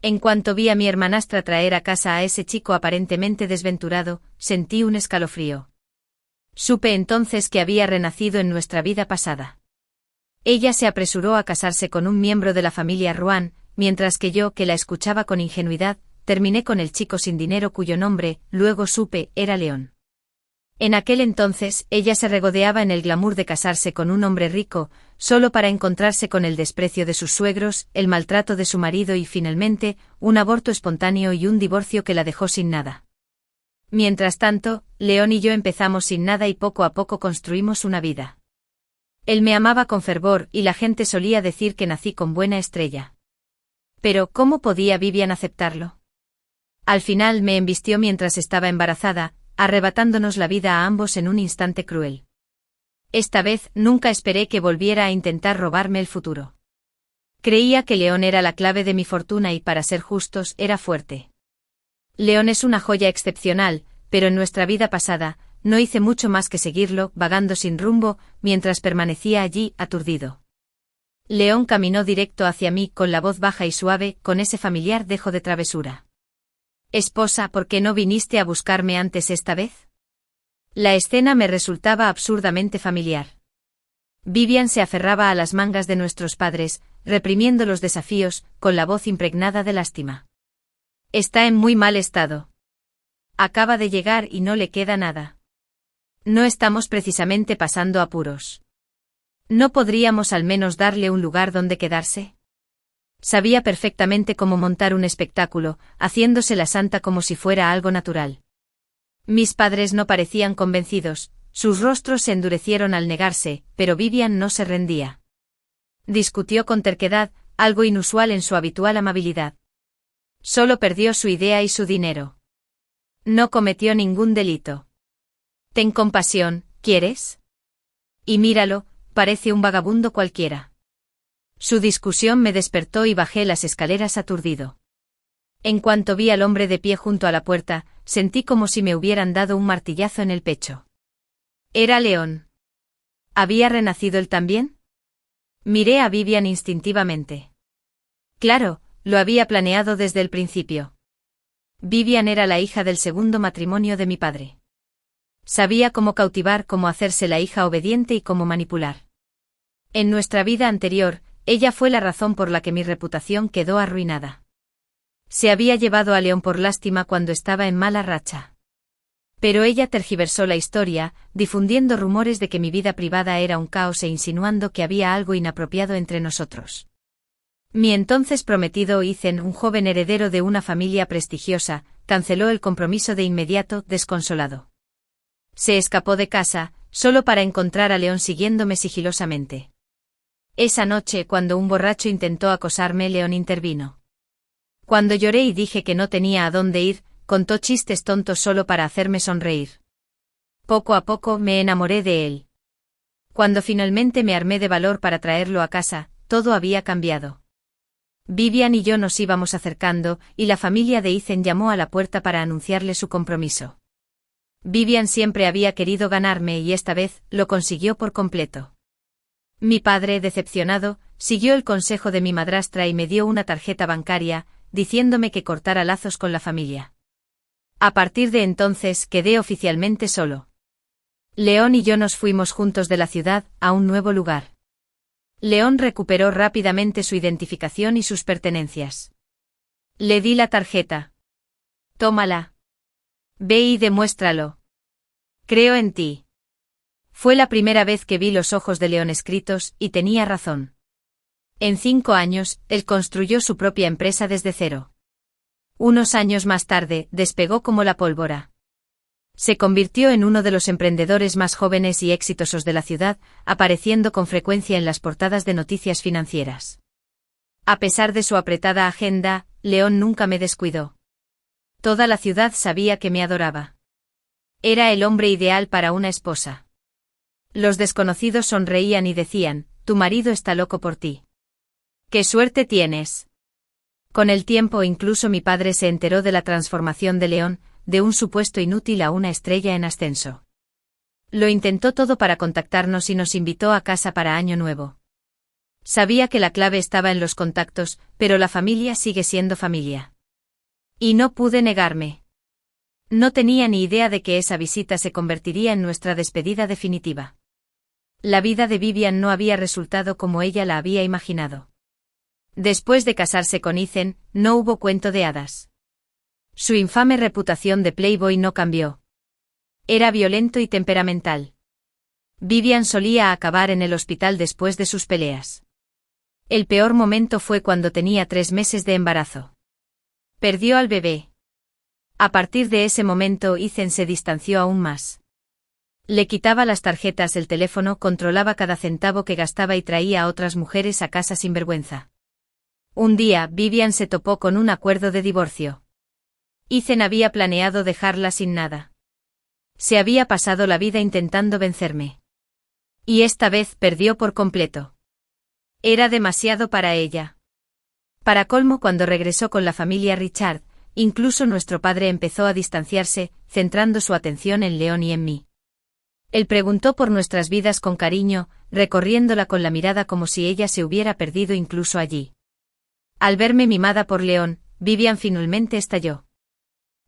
En cuanto vi a mi hermanastra traer a casa a ese chico aparentemente desventurado, sentí un escalofrío. Supe entonces que había renacido en nuestra vida pasada. Ella se apresuró a casarse con un miembro de la familia Ruan, mientras que yo, que la escuchaba con ingenuidad, terminé con el chico sin dinero cuyo nombre, luego supe, era León. En aquel entonces, ella se regodeaba en el glamour de casarse con un hombre rico, solo para encontrarse con el desprecio de sus suegros, el maltrato de su marido y finalmente, un aborto espontáneo y un divorcio que la dejó sin nada. Mientras tanto, León y yo empezamos sin nada y poco a poco construimos una vida. Él me amaba con fervor y la gente solía decir que nací con buena estrella. Pero, ¿cómo podía Vivian aceptarlo? Al final me embistió mientras estaba embarazada, arrebatándonos la vida a ambos en un instante cruel. Esta vez nunca esperé que volviera a intentar robarme el futuro. Creía que León era la clave de mi fortuna y, para ser justos, era fuerte. León es una joya excepcional, pero en nuestra vida pasada, no hice mucho más que seguirlo, vagando sin rumbo, mientras permanecía allí, aturdido. León caminó directo hacia mí con la voz baja y suave, con ese familiar dejo de travesura. Esposa, ¿por qué no viniste a buscarme antes esta vez? La escena me resultaba absurdamente familiar. Vivian se aferraba a las mangas de nuestros padres, reprimiendo los desafíos, con la voz impregnada de lástima. Está en muy mal estado. Acaba de llegar y no le queda nada. No estamos precisamente pasando apuros. ¿No podríamos al menos darle un lugar donde quedarse? Sabía perfectamente cómo montar un espectáculo, haciéndose la santa como si fuera algo natural. Mis padres no parecían convencidos, sus rostros se endurecieron al negarse, pero Vivian no se rendía. Discutió con terquedad, algo inusual en su habitual amabilidad. Solo perdió su idea y su dinero. No cometió ningún delito. Ten compasión, ¿quieres? Y míralo, parece un vagabundo cualquiera. Su discusión me despertó y bajé las escaleras aturdido. En cuanto vi al hombre de pie junto a la puerta, sentí como si me hubieran dado un martillazo en el pecho. Era León. ¿Había renacido él también? Miré a Vivian instintivamente. Claro, lo había planeado desde el principio. Vivian era la hija del segundo matrimonio de mi padre. Sabía cómo cautivar, cómo hacerse la hija obediente y cómo manipular. En nuestra vida anterior, ella fue la razón por la que mi reputación quedó arruinada. Se había llevado a León por lástima cuando estaba en mala racha. Pero ella tergiversó la historia, difundiendo rumores de que mi vida privada era un caos e insinuando que había algo inapropiado entre nosotros. Mi entonces prometido Ethan, un joven heredero de una familia prestigiosa, canceló el compromiso de inmediato, desconsolado. Se escapó de casa, solo para encontrar a León siguiéndome sigilosamente. Esa noche, cuando un borracho intentó acosarme, León intervino. Cuando lloré y dije que no tenía a dónde ir, contó chistes tontos solo para hacerme sonreír. Poco a poco me enamoré de él. Cuando finalmente me armé de valor para traerlo a casa, todo había cambiado. Vivian y yo nos íbamos acercando, y la familia de Ethan llamó a la puerta para anunciarle su compromiso. Vivian siempre había querido ganarme y esta vez lo consiguió por completo. Mi padre, decepcionado, siguió el consejo de mi madrastra y me dio una tarjeta bancaria, diciéndome que cortara lazos con la familia. A partir de entonces quedé oficialmente solo. León y yo nos fuimos juntos de la ciudad a un nuevo lugar. León recuperó rápidamente su identificación y sus pertenencias. Le di la tarjeta. Tómala. Ve y demuéstralo. Creo en ti. Fue la primera vez que vi los ojos de León escritos, y tenía razón. En 5 años, él construyó su propia empresa desde cero. Unos años más tarde, despegó como la pólvora. Se convirtió en uno de los emprendedores más jóvenes y exitosos de la ciudad, apareciendo con frecuencia en las portadas de noticias financieras. A pesar de su apretada agenda, León nunca me descuidó. Toda la ciudad sabía que me adoraba. Era el hombre ideal para una esposa. Los desconocidos sonreían y decían, tu marido está loco por ti. ¡Qué suerte tienes! Con el tiempo incluso mi padre se enteró de la transformación de León, de un supuesto inútil a una estrella en ascenso. Lo intentó todo para contactarnos y nos invitó a casa para Año Nuevo. Sabía que la clave estaba en los contactos, pero la familia sigue siendo familia. Y no pude negarme. No tenía ni idea de que esa visita se convertiría en nuestra despedida definitiva. La vida de Vivian no había resultado como ella la había imaginado. Después de casarse con Ethan, no hubo cuento de hadas. Su infame reputación de playboy no cambió. Era violento y temperamental. Vivian solía acabar en el hospital después de sus peleas. El peor momento fue cuando tenía 3 meses de embarazo. Perdió al bebé. A partir de ese momento Ethan se distanció aún más. Le quitaba las tarjetas, el teléfono, controlaba cada centavo que gastaba y traía a otras mujeres a casa sin vergüenza. Un día, Vivian se topó con un acuerdo de divorcio. Ethan había planeado dejarla sin nada. Se había pasado la vida intentando vencerme. Y esta vez perdió por completo. Era demasiado para ella. Para colmo, cuando regresó con la familia Richard, incluso nuestro padre empezó a distanciarse, centrando su atención en Leon y en mí. Él preguntó por nuestras vidas con cariño, recorriéndola con la mirada como si ella se hubiera perdido incluso allí. Al verme mimada por Leon, Vivian finalmente estalló.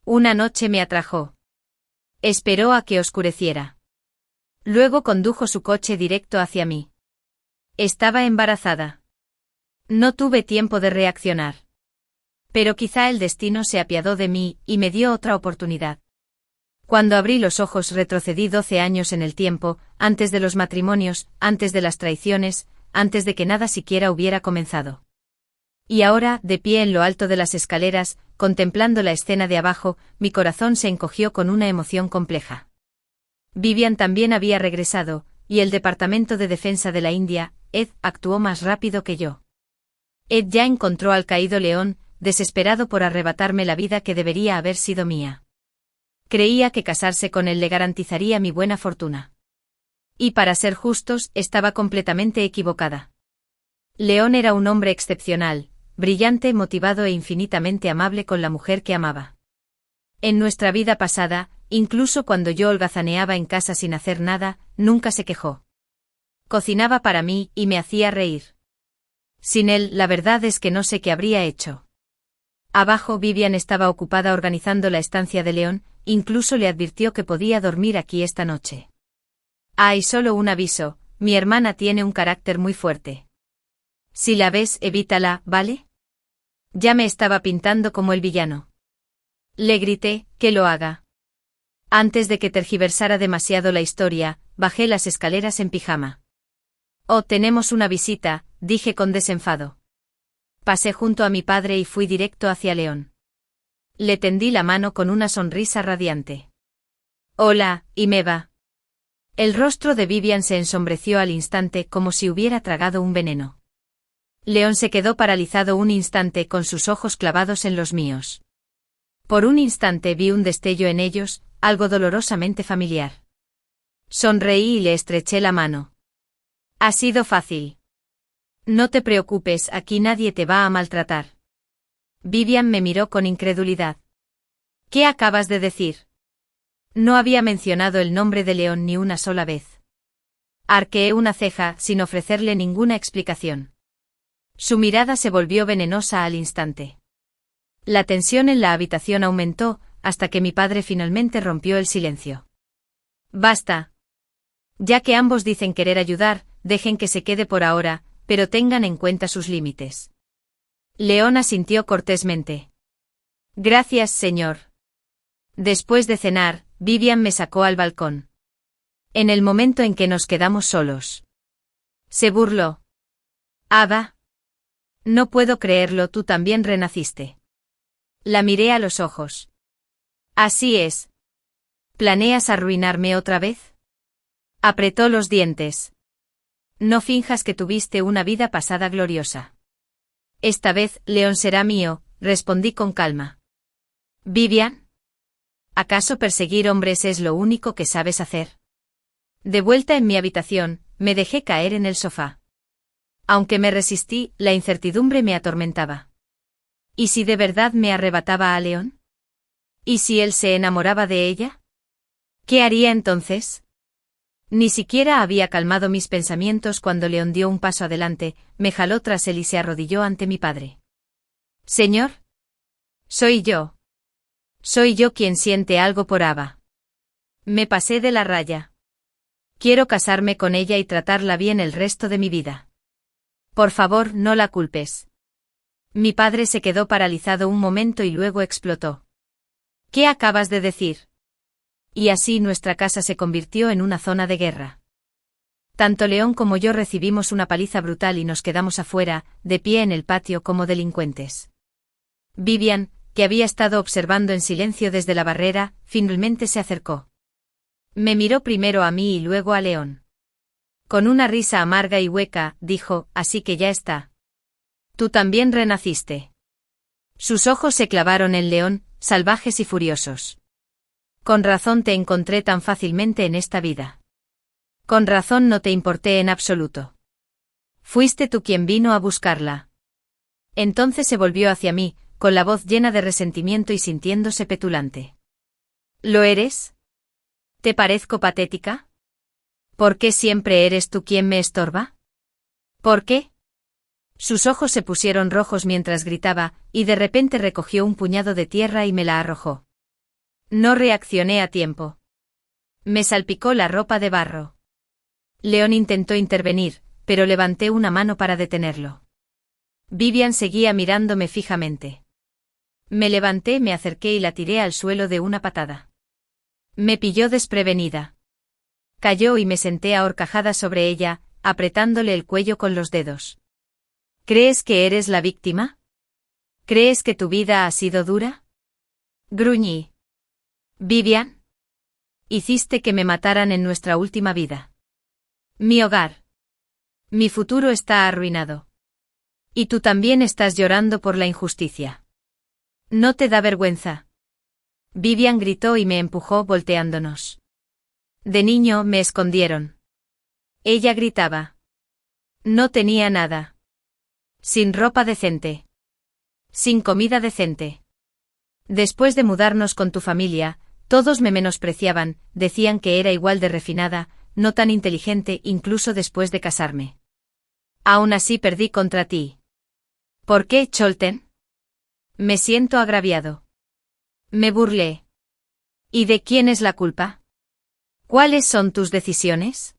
Una noche me atrajo. Esperó a que oscureciera. Luego condujo su coche directo hacia mí. Estaba embarazada. No tuve tiempo de reaccionar. Pero quizá el destino se apiadó de mí y me dio otra oportunidad. Cuando abrí los ojos retrocedí 12 años en el tiempo, antes de los matrimonios, antes de las traiciones, antes de que nada siquiera hubiera comenzado. Y ahora, de pie en lo alto de las escaleras, contemplando la escena de abajo, mi corazón se encogió con una emoción compleja. Vivian también había regresado, y el Departamento de Defensa de la India, Ed, actuó más rápido que yo. Ed ya encontró al caído León, desesperado por arrebatarme la vida que debería haber sido mía. Creía que casarse con él le garantizaría mi buena fortuna. Y para ser justos, estaba completamente equivocada. León era un hombre excepcional, brillante, motivado e infinitamente amable con la mujer que amaba. En nuestra vida pasada, incluso cuando yo holgazaneaba en casa sin hacer nada, nunca se quejó. Cocinaba para mí y me hacía reír. Sin él, la verdad es que no sé qué habría hecho. Abajo, Vivian estaba ocupada organizando la estancia de León, incluso le advirtió que podía dormir aquí esta noche. Hay solo un aviso, mi hermana tiene un carácter muy fuerte. Si la ves, evítala, ¿vale? Ya me estaba pintando como el villano. Le grité, que lo haga. Antes de que tergiversara demasiado la historia, bajé las escaleras en pijama. Oh, tenemos una visita, dije con desenfado. Pasé junto a mi padre y fui directo hacia León. Le tendí la mano con una sonrisa radiante. Hola, y me va. El rostro de Vivian se ensombreció al instante como si hubiera tragado un veneno. León se quedó paralizado un instante con sus ojos clavados en los míos. Por un instante vi un destello en ellos, algo dolorosamente familiar. Sonreí y le estreché la mano. Ha sido fácil. No te preocupes, aquí nadie te va a maltratar. Vivian me miró con incredulidad. ¿Qué acabas de decir? No había mencionado el nombre de León ni una sola vez. Arqueé una ceja sin ofrecerle ninguna explicación. Su mirada se volvió venenosa al instante. La tensión en la habitación aumentó, hasta que mi padre finalmente rompió el silencio. Basta. Ya que ambos dicen querer ayudar, dejen que se quede por ahora, pero tengan en cuenta sus límites. León asintió cortésmente. Gracias, señor. Después de cenar, Vivian me sacó al balcón. En el momento en que nos quedamos solos. Se burló. Ada. No puedo creerlo, tú también renaciste. La miré a los ojos. Así es. ¿Planeas arruinarme otra vez? Apretó los dientes. No finjas que tuviste una vida pasada gloriosa. Esta vez, León será mío, respondí con calma. ¿Vivian? ¿Acaso perseguir hombres es lo único que sabes hacer? De vuelta en mi habitación, me dejé caer en el sofá. Aunque me resistí, la incertidumbre me atormentaba. ¿Y si de verdad me arrebataba a León? ¿Y si él se enamoraba de ella? ¿Qué haría entonces? Ni siquiera había calmado mis pensamientos cuando León dio un paso adelante, me jaló tras él y se arrodilló ante mi padre. Señor. Soy yo. Soy yo quien siente algo por Ava. Me pasé de la raya. Quiero casarme con ella y tratarla bien el resto de mi vida. Por favor, no la culpes. Mi padre se quedó paralizado un momento y luego explotó. ¿Qué acabas de decir? Y así nuestra casa se convirtió en una zona de guerra. Tanto León como yo recibimos una paliza brutal y nos quedamos afuera, de pie en el patio como delincuentes. Vivian, que había estado observando en silencio desde la barrera, finalmente se acercó. Me miró primero a mí y luego a León. Con una risa amarga y hueca, dijo, así que ya está. Tú también renaciste. Sus ojos se clavaron en León, salvajes y furiosos. Con razón te encontré tan fácilmente en esta vida. Con razón no te importé en absoluto. Fuiste tú quien vino a buscarla. Entonces se volvió hacia mí, con la voz llena de resentimiento y sintiéndose petulante. ¿Lo eres? ¿Te parezco patética? ¿Por qué siempre eres tú quien me estorba? ¿Por qué? Sus ojos se pusieron rojos mientras gritaba, y de repente recogió un puñado de tierra y me la arrojó. No reaccioné a tiempo. Me salpicó la ropa de barro. León intentó intervenir, pero levanté una mano para detenerlo. Vivian seguía mirándome fijamente. Me levanté, me acerqué y la tiré al suelo de una patada. Me pilló desprevenida. Cayó y me senté a horcajadas sobre ella, apretándole el cuello con los dedos. ¿Crees que eres la víctima? ¿Crees que tu vida ha sido dura? Gruñí. Vivian. Hiciste que me mataran en nuestra última vida. Mi hogar. Mi futuro está arruinado. Y tú también estás llorando por la injusticia. ¿No te da vergüenza? Vivian gritó y me empujó volteándonos. De niño me escondieron. Ella gritaba. No tenía nada. Sin ropa decente. Sin comida decente. Después de mudarnos con tu familia, todos me menospreciaban, decían que era igual de refinada, no tan inteligente incluso después de casarme. Aún así perdí contra ti. ¿Por qué, Cholten? Me siento agraviado. Me burlé. ¿Y de quién es la culpa? ¿Cuáles son tus decisiones?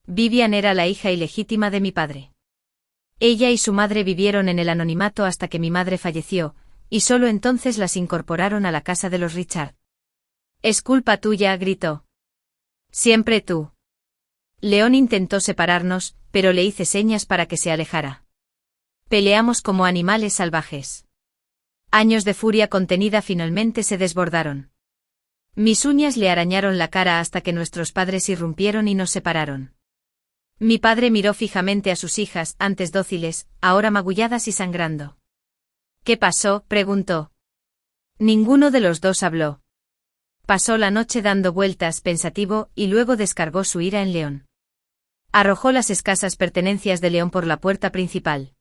Vivian era la hija ilegítima de mi padre. Ella y su madre vivieron en el anonimato hasta que mi madre falleció, y solo entonces las incorporaron a la casa de los Richard. Es culpa tuya, gritó. Siempre tú. León intentó separarnos, pero le hice señas para que se alejara. Peleamos como animales salvajes. Años de furia contenida finalmente se desbordaron. Mis uñas le arañaron la cara hasta que nuestros padres irrumpieron y nos separaron. Mi padre miró fijamente a sus hijas, antes dóciles, ahora magulladas y sangrando. ¿Qué pasó?, preguntó. Ninguno de los dos habló. Pasó la noche dando vueltas pensativo y luego descargó su ira en León. Arrojó las escasas pertenencias de León por la puerta principal.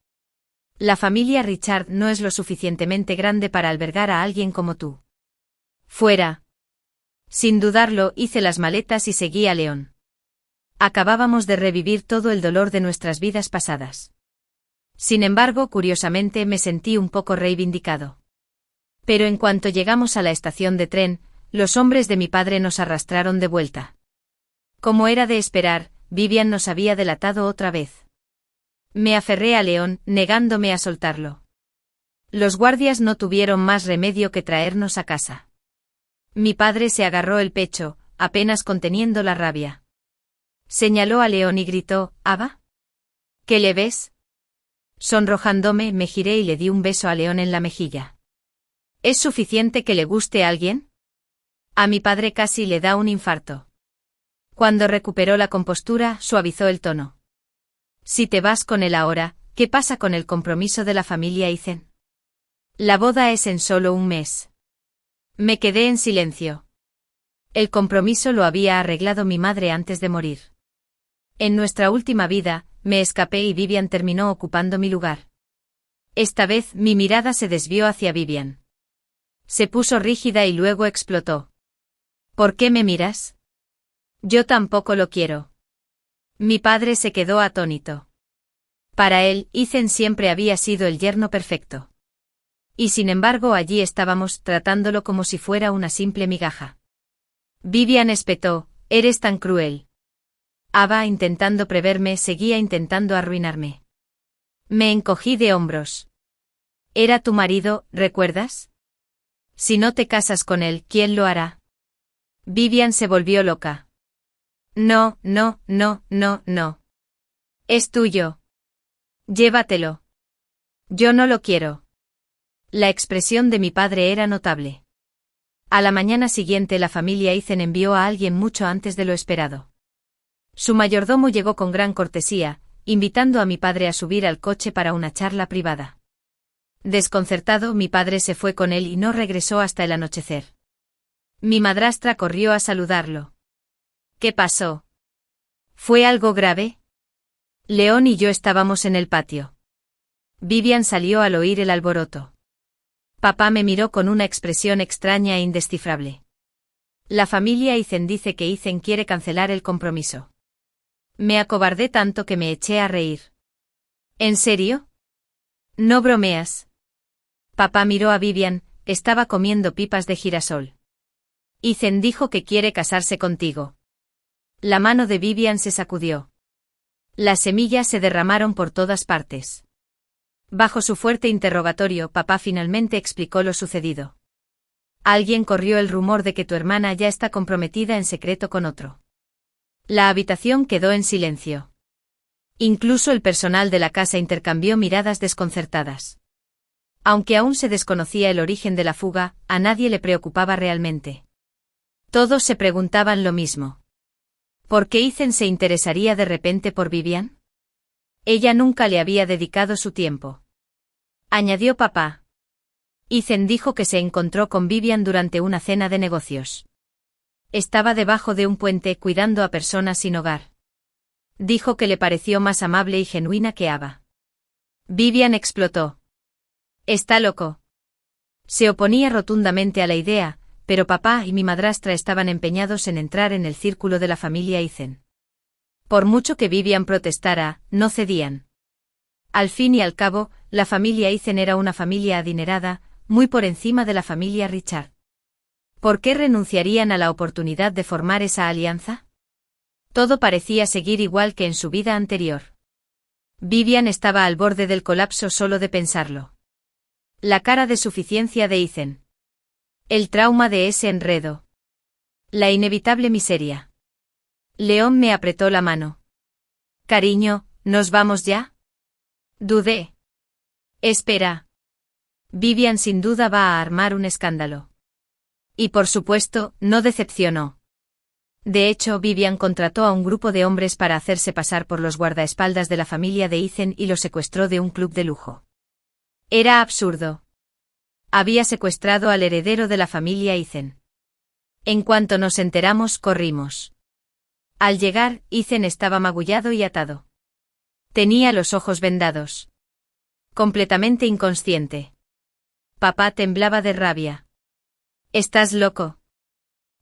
La familia Richard no es lo suficientemente grande para albergar a alguien como tú. Fuera. Sin dudarlo, hice las maletas y seguí a León. Acabábamos de revivir todo el dolor de nuestras vidas pasadas. Sin embargo, curiosamente me sentí un poco reivindicado. Pero en cuanto llegamos a la estación de tren, los hombres de mi padre nos arrastraron de vuelta. Como era de esperar, Vivian nos había delatado otra vez. Me aferré a León, negándome a soltarlo. Los guardias no tuvieron más remedio que traernos a casa. Mi padre se agarró el pecho, apenas conteniendo la rabia. Señaló a León y gritó, «¿Ava? ¿Qué le ves?» Sonrojándome, me giré y le di un beso a León en la mejilla. ¿Es suficiente que le guste a alguien? A mi padre casi le da un infarto. Cuando recuperó la compostura, suavizó el tono. Si te vas con él ahora, ¿qué pasa con el compromiso de la familia Eisen? La boda es en solo un mes. Me quedé en silencio. El compromiso lo había arreglado mi madre antes de morir. En nuestra última vida, me escapé y Vivian terminó ocupando mi lugar. Esta vez mi mirada se desvió hacia Vivian. Se puso rígida y luego explotó. ¿Por qué me miras? Yo tampoco lo quiero. Mi padre se quedó atónito. Para él, Ethan siempre había sido el yerno perfecto. Y sin embargo allí estábamos, tratándolo como si fuera una simple migaja. Vivian espetó, eres tan cruel. Ava, intentando preverme, seguía intentando arruinarme. Me encogí de hombros. Era tu marido, ¿recuerdas? Si no te casas con él, ¿quién lo hará? Vivian se volvió loca. No, no, no, no, no. Es tuyo. Llévatelo. Yo no lo quiero. La expresión de mi padre era notable. A la mañana siguiente la familia Ethan envió a alguien mucho antes de lo esperado. Su mayordomo llegó con gran cortesía, invitando a mi padre a subir al coche para una charla privada. Desconcertado, mi padre se fue con él y no regresó hasta el anochecer. Mi madrastra corrió a saludarlo. ¿Qué pasó? ¿Fue algo grave? León y yo estábamos en el patio. Vivian salió al oír el alboroto. Papá me miró con una expresión extraña e indescifrable. La familia Ethan dice que Ethan quiere cancelar el compromiso. Me acobardé tanto que me eché a reír. ¿En serio? No bromeas. Papá miró a Vivian, estaba comiendo pipas de girasol. Ethan dijo que quiere casarse contigo. La mano de Vivian se sacudió. Las semillas se derramaron por todas partes. Bajo su fuerte interrogatorio, papá finalmente explicó lo sucedido. Alguien corrió el rumor de que tu hermana ya está comprometida en secreto con otro. La habitación quedó en silencio. Incluso el personal de la casa intercambió miradas desconcertadas. Aunque aún se desconocía el origen de la fuga, a nadie le preocupaba realmente. Todos se preguntaban lo mismo. ¿Por qué Ethan se interesaría de repente por Vivian? Ella nunca le había dedicado su tiempo. Añadió papá. Ethan dijo que se encontró con Vivian durante una cena de negocios. Estaba debajo de un puente cuidando a personas sin hogar. Dijo que le pareció más amable y genuina que Ava. Vivian explotó. Está loco. Se oponía rotundamente a la idea, pero papá y mi madrastra estaban empeñados en entrar en el círculo de la familia Ethan. Por mucho que Vivian protestara, no cedían. Al fin y al cabo, la familia Ethan era una familia adinerada, muy por encima de la familia Richard. ¿Por qué renunciarían a la oportunidad de formar esa alianza? Todo parecía seguir igual que en su vida anterior. Vivian estaba al borde del colapso solo de pensarlo. La cara de suficiencia de Ethan. El trauma de ese enredo. La inevitable miseria. León me apretó la mano. Cariño, ¿nos vamos ya? Dudé. Espera. Vivian sin duda va a armar un escándalo. Y por supuesto, no decepcionó. De hecho, Vivian contrató a un grupo de hombres para hacerse pasar por los guardaespaldas de la familia de Ethan y lo secuestró de un club de lujo. Era absurdo. Había secuestrado al heredero de la familia Ethan. En cuanto nos enteramos, corrimos. Al llegar, Ethan estaba magullado y atado. Tenía los ojos vendados. Completamente inconsciente. Papá temblaba de rabia. ¿Estás loco?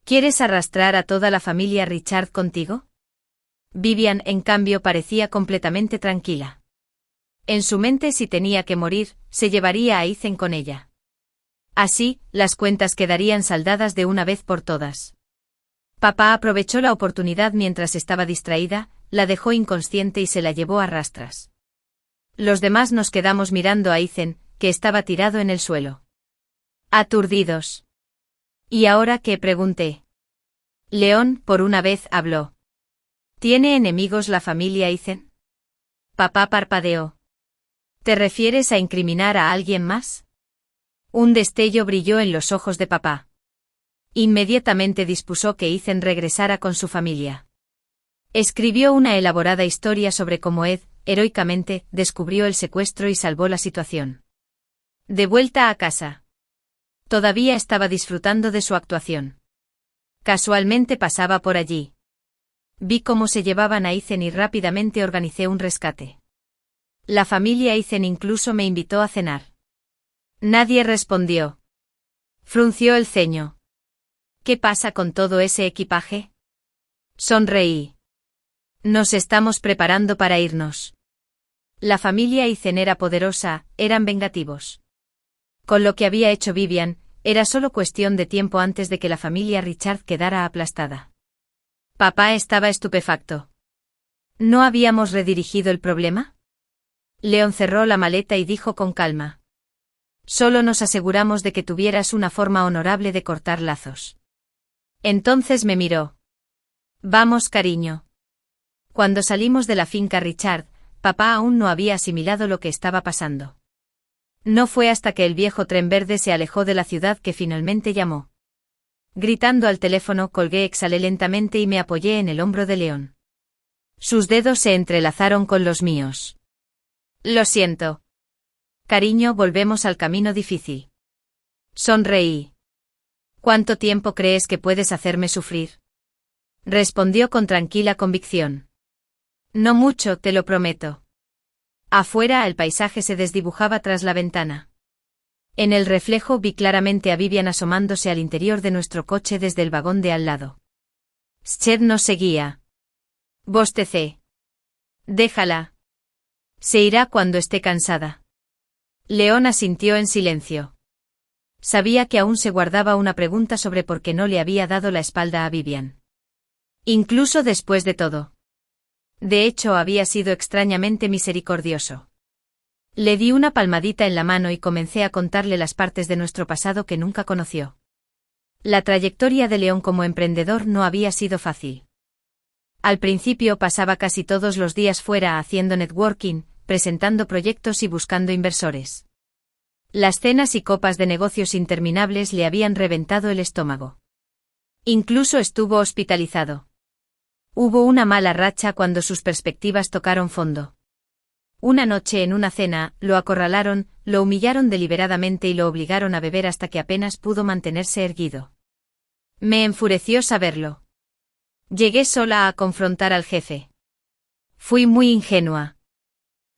¿Quieres arrastrar a toda la familia Richard contigo? Vivian, en cambio, parecía completamente tranquila. En su mente, si tenía que morir, se llevaría a Ethan con ella. Así, las cuentas quedarían saldadas de una vez por todas. Papá aprovechó la oportunidad mientras estaba distraída, la dejó inconsciente y se la llevó a rastras. Los demás nos quedamos mirando a Ethan, que estaba tirado en el suelo. Aturdidos. ¿Y ahora qué? Pregunté. León, por una vez, habló. ¿Tiene enemigos la familia Ethan? Papá parpadeó. ¿Te refieres a incriminar a alguien más? Un destello brilló en los ojos de papá. Inmediatamente dispuso que Ethan regresara con su familia. Escribió una elaborada historia sobre cómo Ed, heroicamente, descubrió el secuestro y salvó la situación. De vuelta a casa. Todavía estaba disfrutando de su actuación. Casualmente pasaba por allí. Vi cómo se llevaban a Ethan y rápidamente organicé un rescate. La familia Ethan incluso me invitó a cenar. Nadie respondió. Frunció el ceño. ¿Qué pasa con todo ese equipaje? Sonreí. Nos estamos preparando para irnos. La familia Eisen era poderosa, eran vengativos. Con lo que había hecho Vivian, era solo cuestión de tiempo antes de que la familia Richard quedara aplastada. Papá estaba estupefacto. ¿No habíamos redirigido el problema? Leon cerró la maleta y dijo con calma. Solo nos aseguramos de que tuvieras una forma honorable de cortar lazos. Entonces me miró. Vamos, cariño. Cuando salimos de la finca Richard, papá aún no había asimilado lo que estaba pasando. No fue hasta que el viejo tren verde se alejó de la ciudad que finalmente llamó. Gritando al teléfono, colgué, exhalé lentamente y me apoyé en el hombro de Leon. Sus dedos se entrelazaron con los míos. Lo siento. Cariño, volvemos al camino difícil. Sonreí. ¿Cuánto tiempo crees que puedes hacerme sufrir? Respondió con tranquila convicción. No mucho, te lo prometo. Afuera el paisaje se desdibujaba tras la ventana. En el reflejo vi claramente a Vivian asomándose al interior de nuestro coche desde el vagón de al lado. Sched nos seguía. Bostecé. Déjala. Se irá cuando esté cansada. Leon asintió en silencio. Sabía que aún se guardaba una pregunta sobre por qué no le había dado la espalda a Vivian. Incluso después de todo. De hecho, había sido extrañamente misericordioso. Le di una palmadita en la mano y comencé a contarle las partes de nuestro pasado que nunca conoció. La trayectoria de Leon como emprendedor no había sido fácil. Al principio pasaba casi todos los días fuera haciendo networking, presentando proyectos y buscando inversores. Las cenas y copas de negocios interminables le habían reventado el estómago. Incluso estuvo hospitalizado. Hubo una mala racha cuando sus perspectivas tocaron fondo. Una noche en una cena, lo acorralaron, lo humillaron deliberadamente y lo obligaron a beber hasta que apenas pudo mantenerse erguido. Me enfureció saberlo. Llegué sola a confrontar al jefe. Fui muy ingenua.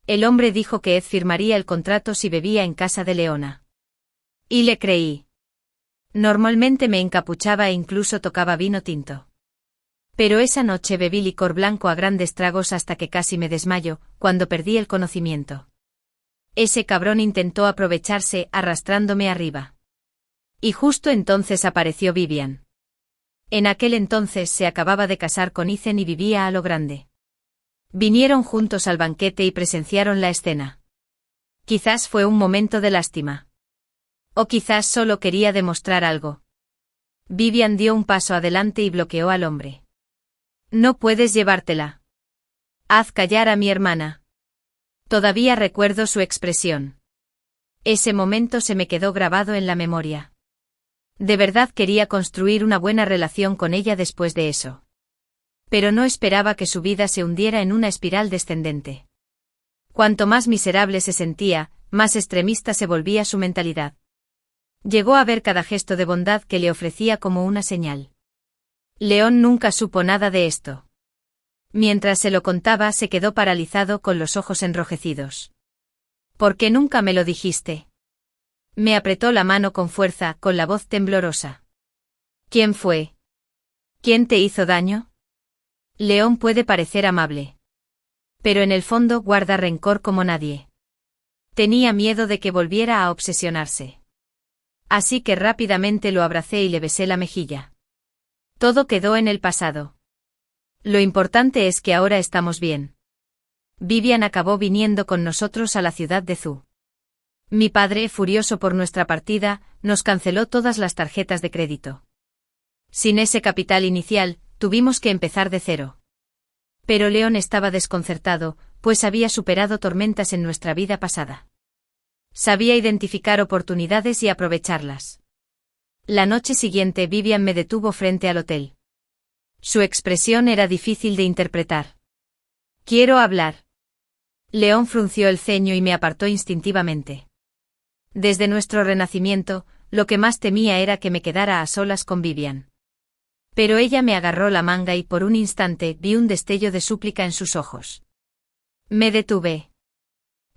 El hombre dijo que Ed firmaría el contrato si bebía en casa de Leona. Y le creí. Normalmente me encapuchaba e incluso tocaba vino tinto. Pero esa noche bebí licor blanco a grandes tragos hasta que casi me desmayo, cuando perdí el conocimiento. Ese cabrón intentó aprovecharse, arrastrándome arriba. Y justo entonces apareció Vivian. En aquel entonces se acababa de casar con Ethan y vivía a lo grande. Vinieron juntos al banquete y presenciaron la escena. Quizás fue un momento de lástima. O quizás solo quería demostrar algo. Vivian dio un paso adelante y bloqueó al hombre. No puedes llevártela. Haz callar a mi hermana. Todavía recuerdo su expresión. Ese momento se me quedó grabado en la memoria. De verdad quería construir una buena relación con ella después de eso. Pero no esperaba que su vida se hundiera en una espiral descendente. Cuanto más miserable se sentía, más extremista se volvía su mentalidad. Llegó a ver cada gesto de bondad que le ofrecía como una señal. Leon nunca supo nada de esto. Mientras se lo contaba, se quedó paralizado con los ojos enrojecidos. ¿Por qué nunca me lo dijiste? Me apretó la mano con fuerza, con la voz temblorosa. ¿Quién fue? ¿Quién te hizo daño? Leon puede parecer amable. Pero en el fondo guarda rencor como nadie. Tenía miedo de que volviera a obsesionarse. Así que rápidamente lo abracé y le besé la mejilla. Todo quedó en el pasado. Lo importante es que ahora estamos bien. Vivian acabó viniendo con nosotros a la ciudad de Zhu. Mi padre, furioso por nuestra partida, nos canceló todas las tarjetas de crédito. Sin ese capital inicial, tuvimos que empezar de cero. Pero Leon estaba desconcertado, pues había superado tormentas en nuestra vida pasada. Sabía identificar oportunidades y aprovecharlas. La noche siguiente Vivian me detuvo frente al hotel. Su expresión era difícil de interpretar. Quiero hablar. Leon frunció el ceño y me apartó instintivamente. Desde nuestro renacimiento, lo que más temía era que me quedara a solas con Vivian. Pero ella me agarró la manga y por un instante vi un destello de súplica en sus ojos. Me detuve.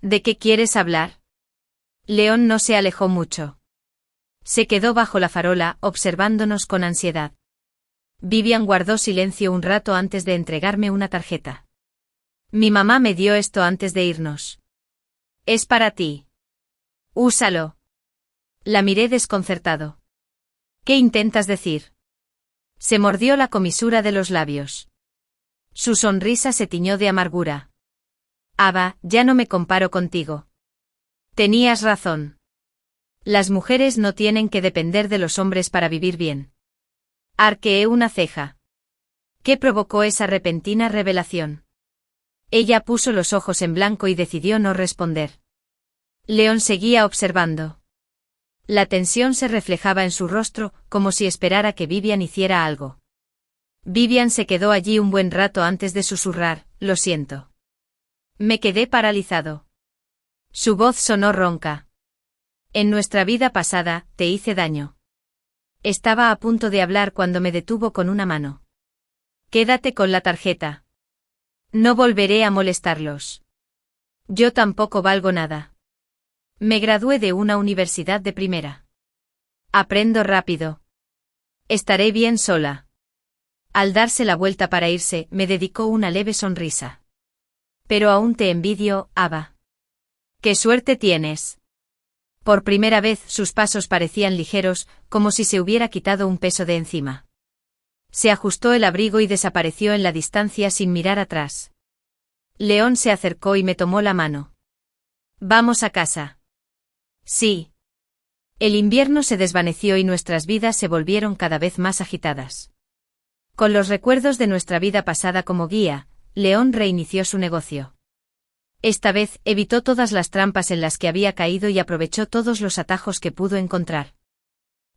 ¿De qué quieres hablar? Leon no se alejó mucho. Se quedó bajo la farola, observándonos con ansiedad. Vivian guardó silencio un rato antes de entregarme una tarjeta. Mi mamá me dio esto antes de irnos. Es para ti. Úsalo. La miré desconcertado. ¿Qué intentas decir? Se mordió la comisura de los labios. Su sonrisa se tiñó de amargura. Ava, ya no me comparo contigo. Tenías razón. Las mujeres no tienen que depender de los hombres para vivir bien. Arqueé una ceja. ¿Qué provocó esa repentina revelación? Ella puso los ojos en blanco y decidió no responder. León seguía observando. La tensión se reflejaba en su rostro, como si esperara que Vivian hiciera algo. Vivian se quedó allí un buen rato antes de susurrar, lo siento. Me quedé paralizado. Su voz sonó ronca. En nuestra vida pasada, te hice daño. Estaba a punto de hablar cuando me detuvo con una mano. Quédate con la tarjeta. No volveré a molestarlos. Yo tampoco valgo nada. Me gradué de una universidad de primera. Aprendo rápido. Estaré bien sola. Al darse la vuelta para irse, me dedicó una leve sonrisa. Pero aún te envidio, Ava. ¡Qué suerte tienes! Por primera vez sus pasos parecían ligeros, como si se hubiera quitado un peso de encima. Se ajustó el abrigo y desapareció en la distancia sin mirar atrás. León se acercó y me tomó la mano. ¿Vamos a casa? Sí. El invierno se desvaneció y nuestras vidas se volvieron cada vez más agitadas. Con los recuerdos de nuestra vida pasada como guía, León reinició su negocio. Esta vez evitó todas las trampas en las que había caído y aprovechó todos los atajos que pudo encontrar.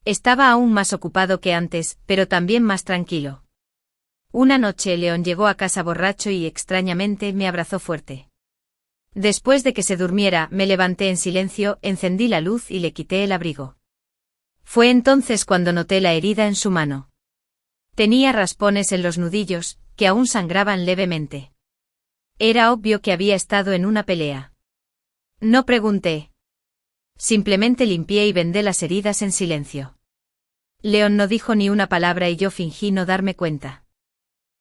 Estaba aún más ocupado que antes, pero también más tranquilo. Una noche León llegó a casa borracho y extrañamente me abrazó fuerte. Después de que se durmiera, me levanté en silencio, encendí la luz y le quité el abrigo. Fue entonces cuando noté la herida en su mano. Tenía raspones en los nudillos, que aún sangraban levemente. Era obvio que había estado en una pelea. No pregunté. Simplemente limpié y vendé las heridas en silencio. León no dijo ni una palabra y yo fingí no darme cuenta.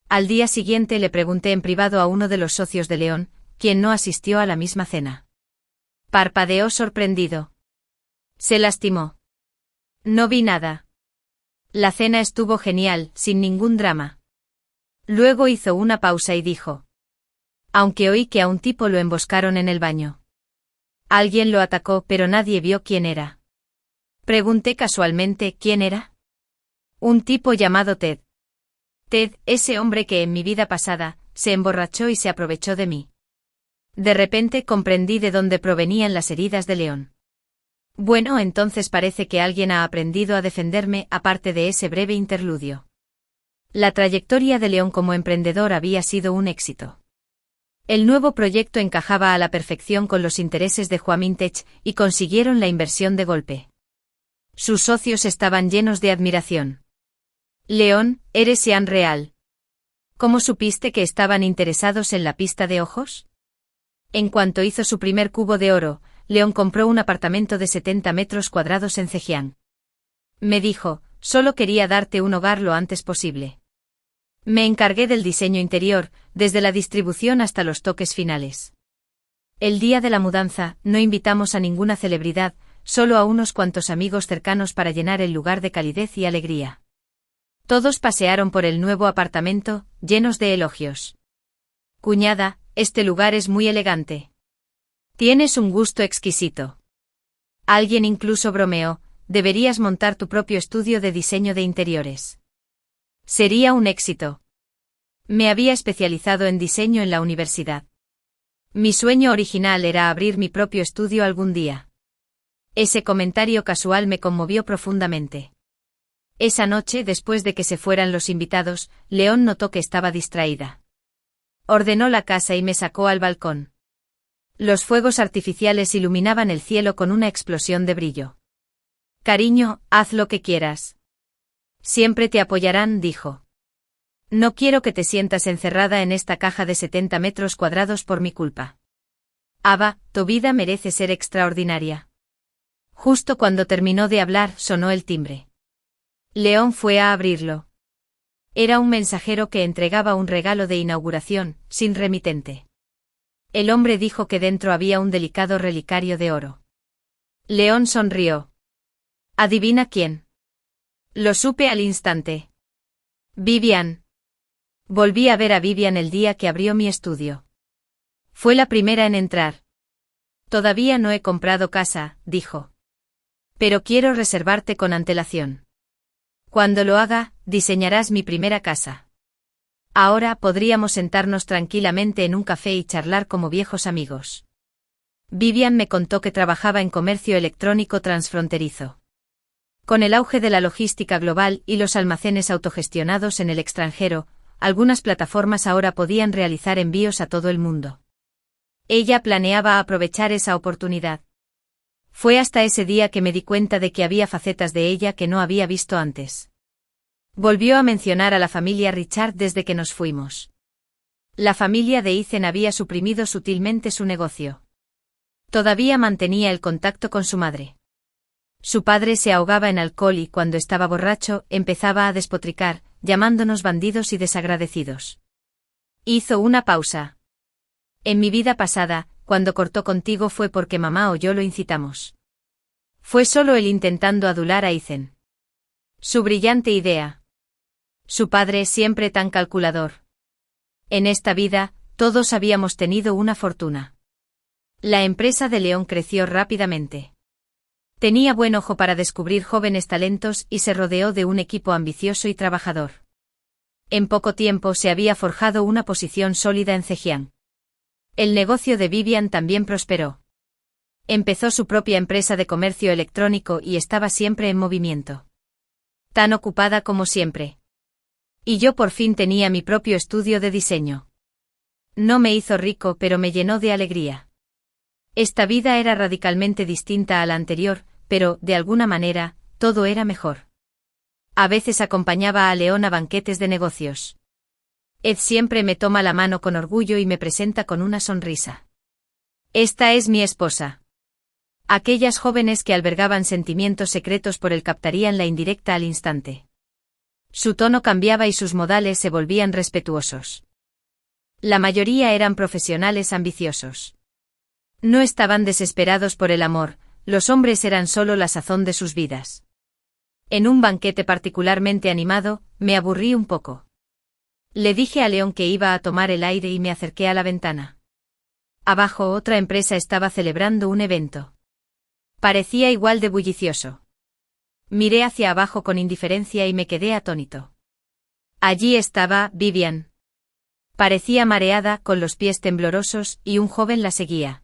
Al día siguiente le pregunté en privado a uno de los socios de León, quien no asistió a la misma cena. Parpadeó sorprendido. Se lastimó. No vi nada. La cena estuvo genial, sin ningún drama. Luego hizo una pausa y dijo. Aunque oí que a un tipo lo emboscaron en el baño. Alguien lo atacó, pero nadie vio quién era. Pregunté casualmente quién era. Un tipo llamado Ted. Ted, ese hombre que en mi vida pasada, se emborrachó y se aprovechó de mí. De repente comprendí de dónde provenían las heridas de León. Bueno, entonces parece que alguien ha aprendido a defenderme aparte de ese breve interludio. La trayectoria de León como emprendedor había sido un éxito. El nuevo proyecto encajaba a la perfección con los intereses de Juamintech y consiguieron la inversión de golpe. Sus socios estaban llenos de admiración. León, ¿eres Sean real? ¿Cómo supiste que estaban interesados en la pista de ojos? En cuanto hizo su primer cubo de oro, León compró un apartamento de 70 metros cuadrados en Zhejiang. Me dijo, solo quería darte un hogar lo antes posible. Me encargué del diseño interior, desde la distribución hasta los toques finales. El día de la mudanza, no invitamos a ninguna celebridad, solo a unos cuantos amigos cercanos para llenar el lugar de calidez y alegría. Todos pasearon por el nuevo apartamento, llenos de elogios. Cuñada, este lugar es muy elegante. Tienes un gusto exquisito. Alguien incluso bromeó, deberías montar tu propio estudio de diseño de interiores. Sería un éxito. Me había especializado en diseño en la universidad. Mi sueño original era abrir mi propio estudio algún día. Ese comentario casual me conmovió profundamente. Esa noche, después de que se fueran los invitados, León notó que estaba distraída. Ordenó la casa y me sacó al balcón. Los fuegos artificiales iluminaban el cielo con una explosión de brillo. Cariño, haz lo que quieras. Siempre te apoyarán, dijo. No quiero que te sientas encerrada en esta caja de 70 metros cuadrados por mi culpa. Ava, tu vida merece ser extraordinaria. Justo cuando terminó de hablar, sonó el timbre. León fue a abrirlo. Era un mensajero que entregaba un regalo de inauguración, sin remitente. El hombre dijo que dentro había un delicado relicario de oro. León sonrió. ¿Adivina quién? Lo supe al instante. Vivian. Volví a ver a Vivian el día que abrió mi estudio. Fue la primera en entrar. Todavía no he comprado casa, dijo. Pero quiero reservarte con antelación. Cuando lo haga, diseñarás mi primera casa. Ahora podríamos sentarnos tranquilamente en un café y charlar como viejos amigos. Vivian me contó que trabajaba en comercio electrónico transfronterizo. Con el auge de la logística global y los almacenes autogestionados en el extranjero, algunas plataformas ahora podían realizar envíos a todo el mundo. Ella planeaba aprovechar esa oportunidad. Fue hasta ese día que me di cuenta de que había facetas de ella que no había visto antes. Volvió a mencionar a la familia Richard desde que nos fuimos. La familia de Ethan había suprimido sutilmente su negocio. Todavía mantenía el contacto con su madre. Su padre se ahogaba en alcohol y cuando estaba borracho empezaba a despotricar, llamándonos bandidos y desagradecidos. Hizo una pausa. En mi vida pasada, cuando cortó contigo fue porque mamá o yo lo incitamos. Fue solo él intentando adular a Ethan. Su brillante idea. Su padre siempre tan calculador. En esta vida, todos habíamos tenido una fortuna. La empresa de León creció rápidamente. Tenía buen ojo para descubrir jóvenes talentos y se rodeó de un equipo ambicioso y trabajador. En poco tiempo se había forjado una posición sólida en Zhejiang. El negocio de Vivian también prosperó. Empezó su propia empresa de comercio electrónico y estaba siempre en movimiento. Tan ocupada como siempre. Y yo por fin tenía mi propio estudio de diseño. No me hizo rico, pero me llenó de alegría. Esta vida era radicalmente distinta a la anterior, pero, de alguna manera, todo era mejor. A veces acompañaba a León a banquetes de negocios. Ed siempre me toma la mano con orgullo y me presenta con una sonrisa. Esta es mi esposa. Aquellas jóvenes que albergaban sentimientos secretos por él captarían la indirecta al instante. Su tono cambiaba y sus modales se volvían respetuosos. La mayoría eran profesionales ambiciosos. No estaban desesperados por el amor, los hombres eran solo la sazón de sus vidas. En un banquete particularmente animado, me aburrí un poco. Le dije a León que iba a tomar el aire y me acerqué a la ventana. Abajo otra empresa estaba celebrando un evento. Parecía igual de bullicioso. Miré hacia abajo con indiferencia y me quedé atónito. Allí estaba Vivian. Parecía mareada, con los pies temblorosos, y un joven la seguía.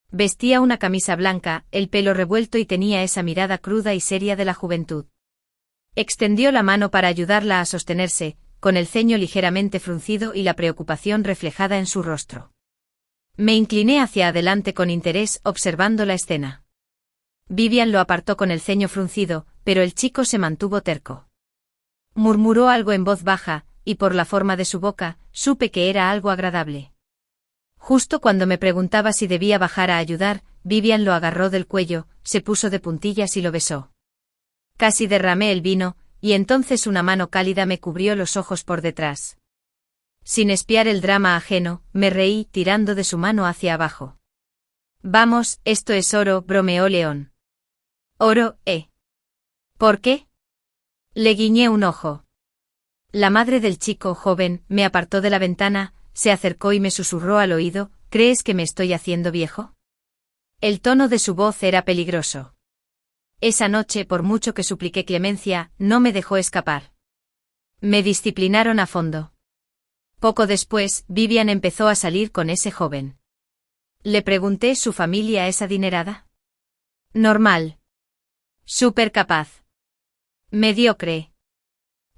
Vestía una camisa blanca, el pelo revuelto y tenía esa mirada cruda y seria de la juventud. Extendió la mano para ayudarla a sostenerse, con el ceño ligeramente fruncido y la preocupación reflejada en su rostro. Me incliné hacia adelante con interés, observando la escena. Vivian lo apartó con el ceño fruncido, pero el chico se mantuvo terco. Murmuró algo en voz baja, y por la forma de su boca, supe que era algo agradable. Justo cuando me preguntaba si debía bajar a ayudar, Vivian lo agarró del cuello, se puso de puntillas y lo besó. Casi derramé el vino, y entonces una mano cálida me cubrió los ojos por detrás. Sin espiar el drama ajeno, me reí, tirando de su mano hacia abajo. Vamos, esto es oro, bromeó León. Oro, ¿Por qué? Le guiñé un ojo. La madre del chico joven me apartó de la ventana, se acercó y me susurró al oído, ¿crees que me estoy haciendo viejo? El tono de su voz era peligroso. Esa noche, por mucho que supliqué clemencia, no me dejó escapar. Me disciplinaron a fondo. Poco después, Vivian empezó a salir con ese joven. Le pregunté, ¿su familia es adinerada? Normal. Súper capaz. Mediocre.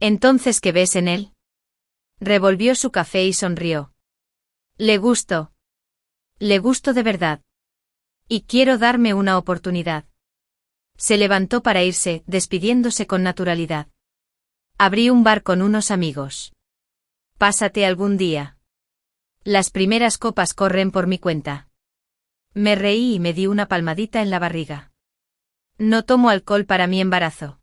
Entonces, ¿qué ves en él? Revolvió su café y sonrió. Le gusto. Le gusto de verdad. Y quiero darme una oportunidad. Se levantó para irse, despidiéndose con naturalidad. Abrí un bar con unos amigos. Pásate algún día. Las primeras copas corren por mi cuenta. Me reí y me di una palmadita en la barriga. No tomo alcohol para mi embarazo.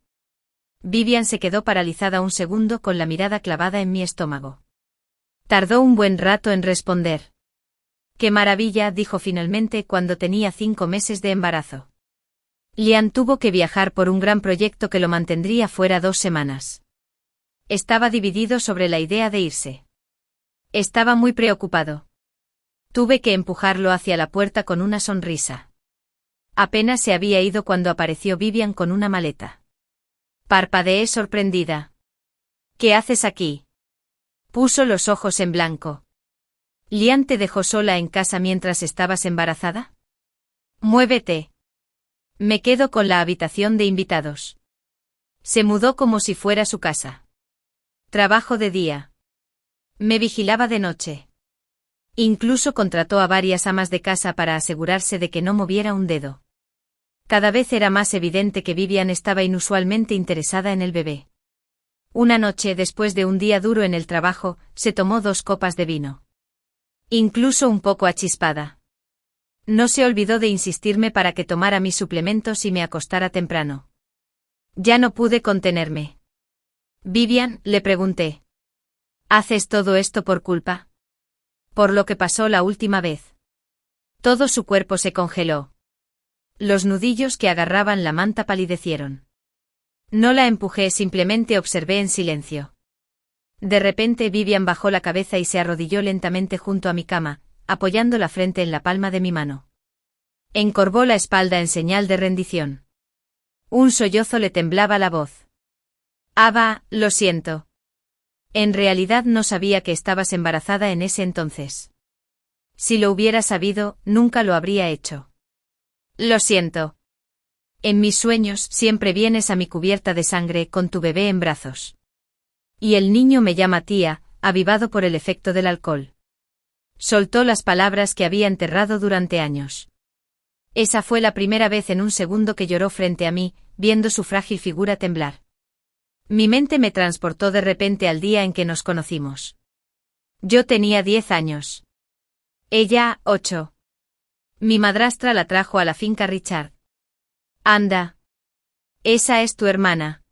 Vivian se quedó paralizada un segundo con la mirada clavada en mi estómago. Tardó un buen rato en responder. ¡Qué maravilla!, dijo finalmente cuando tenía 5 meses de embarazo. Liam tuvo que viajar por un gran proyecto que lo mantendría fuera 2 semanas. Estaba dividido sobre la idea de irse. Estaba muy preocupado. Tuve que empujarlo hacia la puerta con una sonrisa. Apenas se había ido cuando apareció Vivian con una maleta. Parpadeé sorprendida. ¿Qué haces aquí? Puso los ojos en blanco. ¿Liam te dejó sola en casa mientras estabas embarazada? Muévete. Me quedo con la habitación de invitados. Se mudó como si fuera su casa. Trabajo de día. Me vigilaba de noche. Incluso contrató a varias amas de casa para asegurarse de que no moviera un dedo. Cada vez era más evidente que Vivian estaba inusualmente interesada en el bebé. Una noche, después de un día duro en el trabajo, se tomó 2 copas de vino. Incluso un poco achispada. No se olvidó de insistirme para que tomara mis suplementos y me acostara temprano. Ya no pude contenerme. Vivian, le pregunté. ¿Haces todo esto por culpa? Por lo que pasó la última vez. Todo su cuerpo se congeló. Los nudillos que agarraban la manta palidecieron. No la empujé, simplemente observé en silencio. De repente Vivian bajó la cabeza y se arrodilló lentamente junto a mi cama, apoyando la frente en la palma de mi mano. Encorvó la espalda en señal de rendición. Un sollozo le temblaba la voz. Ava, lo siento. En realidad no sabía que estabas embarazada en ese entonces. Si lo hubiera sabido, nunca lo habría hecho. Lo siento. En mis sueños siempre vienes a mi cubierta de sangre con tu bebé en brazos. Y el niño me llama tía, avivado por el efecto del alcohol. Soltó las palabras que había enterrado durante años. Esa fue la primera vez en un segundo que lloró frente a mí, viendo su frágil figura temblar. Mi mente me transportó de repente al día en que nos conocimos. Yo tenía 10 años. Ella, 8. Mi madrastra la trajo a la finca Richard. Anda. Esa es tu hermana.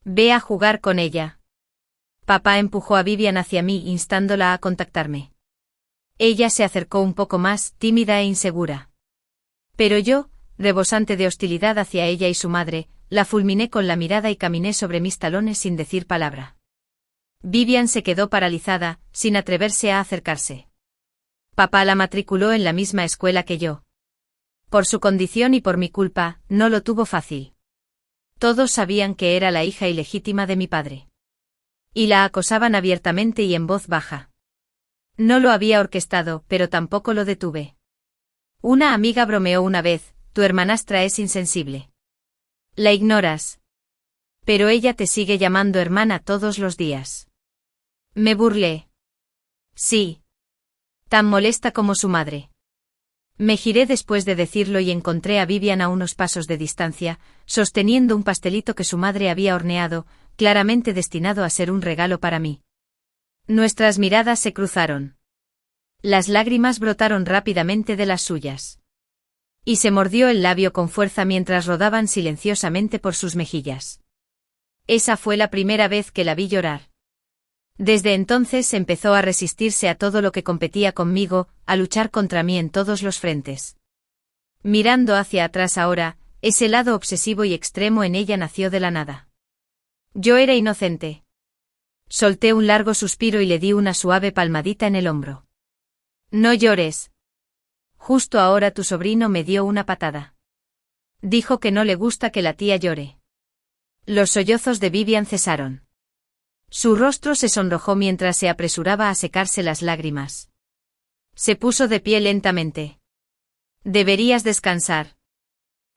Ve a jugar con ella. Papá empujó a Vivian hacia mí instándola a contactarme. Ella se acercó un poco más, tímida e insegura. Pero yo, rebosante de hostilidad hacia ella y su madre, la fulminé con la mirada y caminé sobre mis talones sin decir palabra. Vivian se quedó paralizada, sin atreverse a acercarse. Papá la matriculó en la misma escuela que yo. Por su condición y por mi culpa, no lo tuvo fácil. Todos sabían que era la hija ilegítima de mi padre. Y la acosaban abiertamente y en voz baja. No lo había orquestado, pero tampoco lo detuve. Una amiga bromeó una vez, tu hermanastra es insensible. La ignoras. Pero ella te sigue llamando hermana todos los días. Me burlé. Sí. Tan molesta como su madre. Me giré después de decirlo y encontré a Vivian a unos pasos de distancia, sosteniendo un pastelito que su madre había horneado, claramente destinado a ser un regalo para mí. Nuestras miradas se cruzaron. Las lágrimas brotaron rápidamente de las suyas. Y se mordió el labio con fuerza mientras rodaban silenciosamente por sus mejillas. Esa fue la primera vez que la vi llorar. Desde entonces empezó a resistirse a todo lo que competía conmigo, a luchar contra mí en todos los frentes. Mirando hacia atrás ahora, ese lado obsesivo y extremo en ella nació de la nada. Yo era inocente. Solté un largo suspiro y le di una suave palmadita en el hombro. No llores. Justo ahora tu sobrino me dio una patada. Dijo que no le gusta que la tía llore. Los sollozos de Vivian cesaron. Su rostro se sonrojó mientras se apresuraba a secarse las lágrimas. Se puso de pie lentamente. Deberías descansar.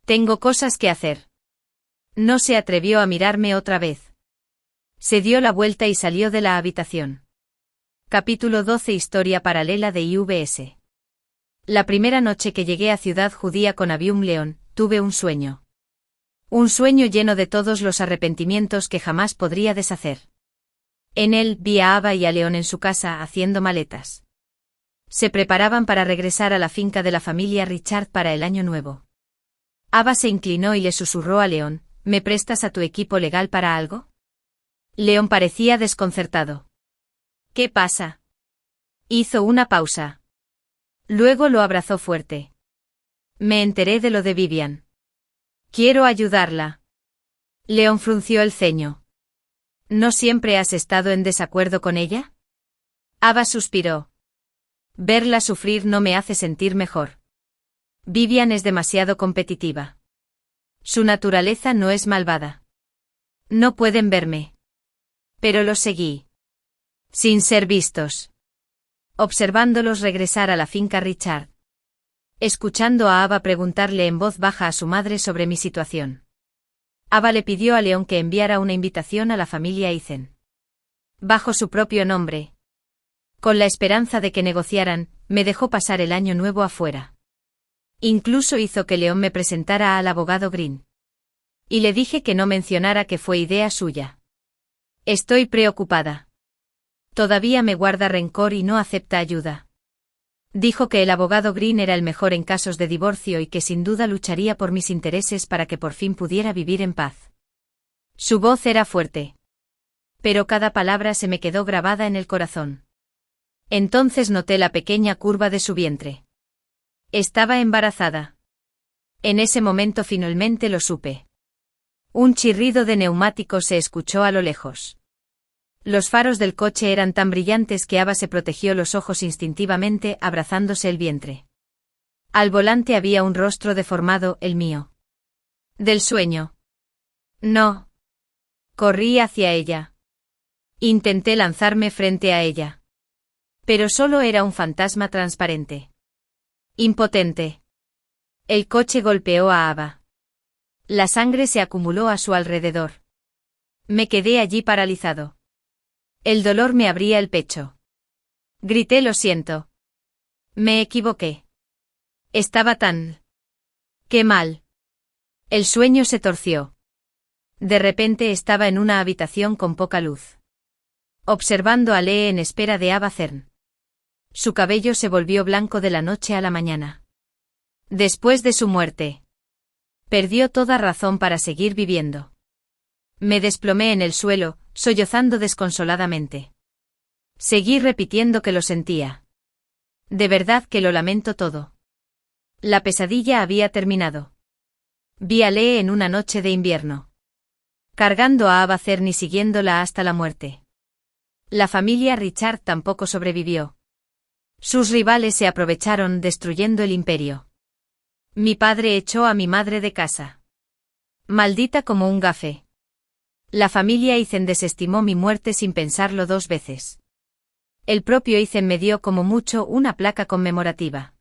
Tengo cosas que hacer. No se atrevió a mirarme otra vez. Se dio la vuelta y salió de la habitación. Capítulo 12. Historia paralela de IVS. La primera noche que llegué a Ciudad Judía con Avium León, tuve un sueño. Un sueño lleno de todos los arrepentimientos que jamás podría deshacer. En él vi a Ava y a León en su casa haciendo maletas. Se preparaban para regresar a la finca de la familia Richard para el año nuevo. Ava se inclinó y le susurró a León, ¿me prestas a tu equipo legal para algo? León parecía desconcertado. ¿Qué pasa? Hizo una pausa. Luego lo abrazó fuerte. Me enteré de lo de Vivian. Quiero ayudarla. León frunció el ceño. ¿No siempre has estado en desacuerdo con ella? Ava suspiró. Verla sufrir no me hace sentir mejor. Vivian es demasiado competitiva. Su naturaleza no es malvada. No pueden verme. Pero los seguí. Sin ser vistos. Observándolos regresar a la finca Richard. Escuchando a Ava preguntarle en voz baja a su madre sobre mi situación. Ava le pidió a León que enviara una invitación a la familia Eisen. Bajo su propio nombre. Con la esperanza de que negociaran, me dejó pasar el año nuevo afuera. Incluso hizo que León me presentara al abogado Green. Y le dije que no mencionara que fue idea suya. Estoy preocupada. Todavía me guarda rencor y no acepta ayuda. Dijo que el abogado Green era el mejor en casos de divorcio y que sin duda lucharía por mis intereses para que por fin pudiera vivir en paz. Su voz era fuerte. Pero cada palabra se me quedó grabada en el corazón. Entonces noté la pequeña curva de su vientre. Estaba embarazada. En ese momento finalmente lo supe. Un chirrido de neumáticos se escuchó a lo lejos. Los faros del coche eran tan brillantes que Ava se protegió los ojos instintivamente abrazándose el vientre. Al volante había un rostro deformado, el mío. Del sueño. No. Corrí hacia ella. Intenté lanzarme frente a ella. Pero solo era un fantasma transparente. Impotente. El coche golpeó a Ava. La sangre se acumuló a su alrededor. Me quedé allí paralizado. El dolor me abría el pecho. Grité: lo siento. Me equivoqué. Estaba tan... ¡Qué mal! El sueño se torció. De repente estaba en una habitación con poca luz. Observando a Lee en espera de Ava Cern. Su cabello se volvió blanco de la noche a la mañana. Después de su muerte. Perdió toda razón para seguir viviendo. Me desplomé en el suelo, sollozando desconsoladamente. Seguí repitiendo que lo sentía. De verdad que lo lamento todo. La pesadilla había terminado. Vi a Lee en una noche de invierno. Cargando a Ava Cern y siguiéndola hasta la muerte. La familia Richard tampoco sobrevivió. Sus rivales se aprovecharon destruyendo el imperio. Mi padre echó a mi madre de casa. Maldita como un gafe. La familia Eisen desestimó mi muerte sin pensarlo dos veces. El propio Eisen me dio como mucho una placa conmemorativa.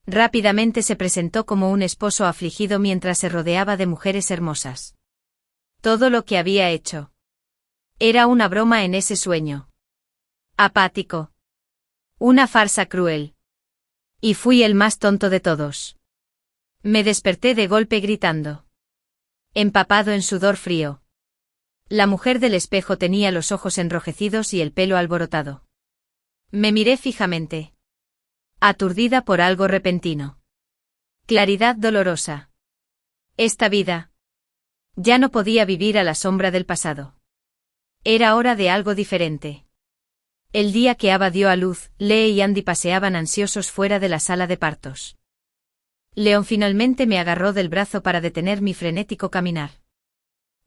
Rápidamente se presentó como un esposo afligido mientras se rodeaba de mujeres hermosas. Todo lo que había hecho. Era una broma en ese sueño. Apático. Una farsa cruel. Y fui el más tonto de todos. Me desperté de golpe gritando. Empapado en sudor frío. La mujer del espejo tenía los ojos enrojecidos y el pelo alborotado. Me miré fijamente. Aturdida por algo repentino. Claridad dolorosa. Esta vida. Ya no podía vivir a la sombra del pasado. Era hora de algo diferente. El día que Ava dio a luz, Lee y Andy paseaban ansiosos fuera de la sala de partos. León finalmente me agarró del brazo para detener mi frenético caminar.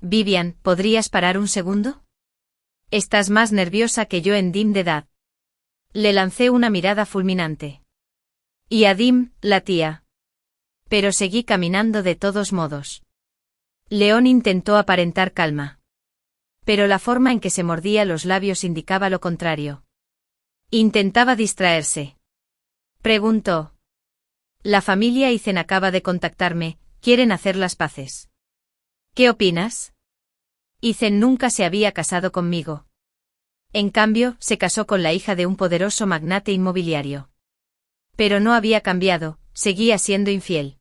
Vivian, ¿podrías parar un segundo? Estás más nerviosa que yo en Dim de edad. Le lancé una mirada fulminante. Y a Dim, la tía. Pero seguí caminando de todos modos. León intentó aparentar calma. Pero la forma en que se mordía los labios indicaba lo contrario. Intentaba distraerse. Preguntó. La familia Eisen acaba de contactarme, quieren hacer las paces. ¿Qué opinas? Eisen nunca se había casado conmigo. En cambio, se casó con la hija de un poderoso magnate inmobiliario. Pero no había cambiado, seguía siendo infiel.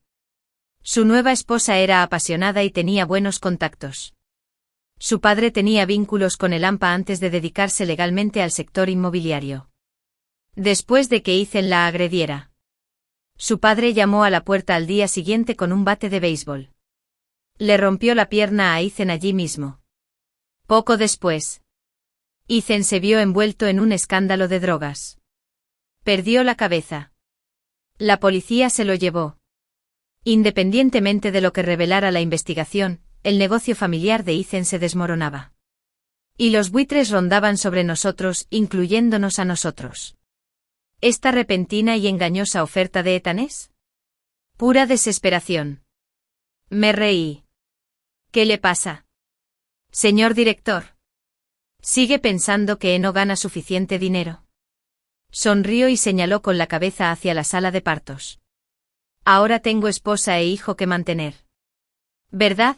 Su nueva esposa era apasionada y tenía buenos contactos. Su padre tenía vínculos con el AMPA antes de dedicarse legalmente al sector inmobiliario. Después de que Eisen la agrediera. Su padre llamó a la puerta al día siguiente con un bate de béisbol. Le rompió la pierna a Ethan allí mismo. Poco después, Ethan se vio envuelto en un escándalo de drogas. Perdió la cabeza. La policía se lo llevó. Independientemente de lo que revelara la investigación, el negocio familiar de Ethan se desmoronaba. Y los buitres rondaban sobre nosotros, incluyéndonos a nosotros. ¿Esta repentina y engañosa oferta de Ethan es? Pura desesperación. Me reí. ¿Qué le pasa? Señor director. ¿Sigue pensando que no gana suficiente dinero? Sonrió y señaló con la cabeza hacia la sala de partos. Ahora tengo esposa e hijo que mantener. ¿Verdad?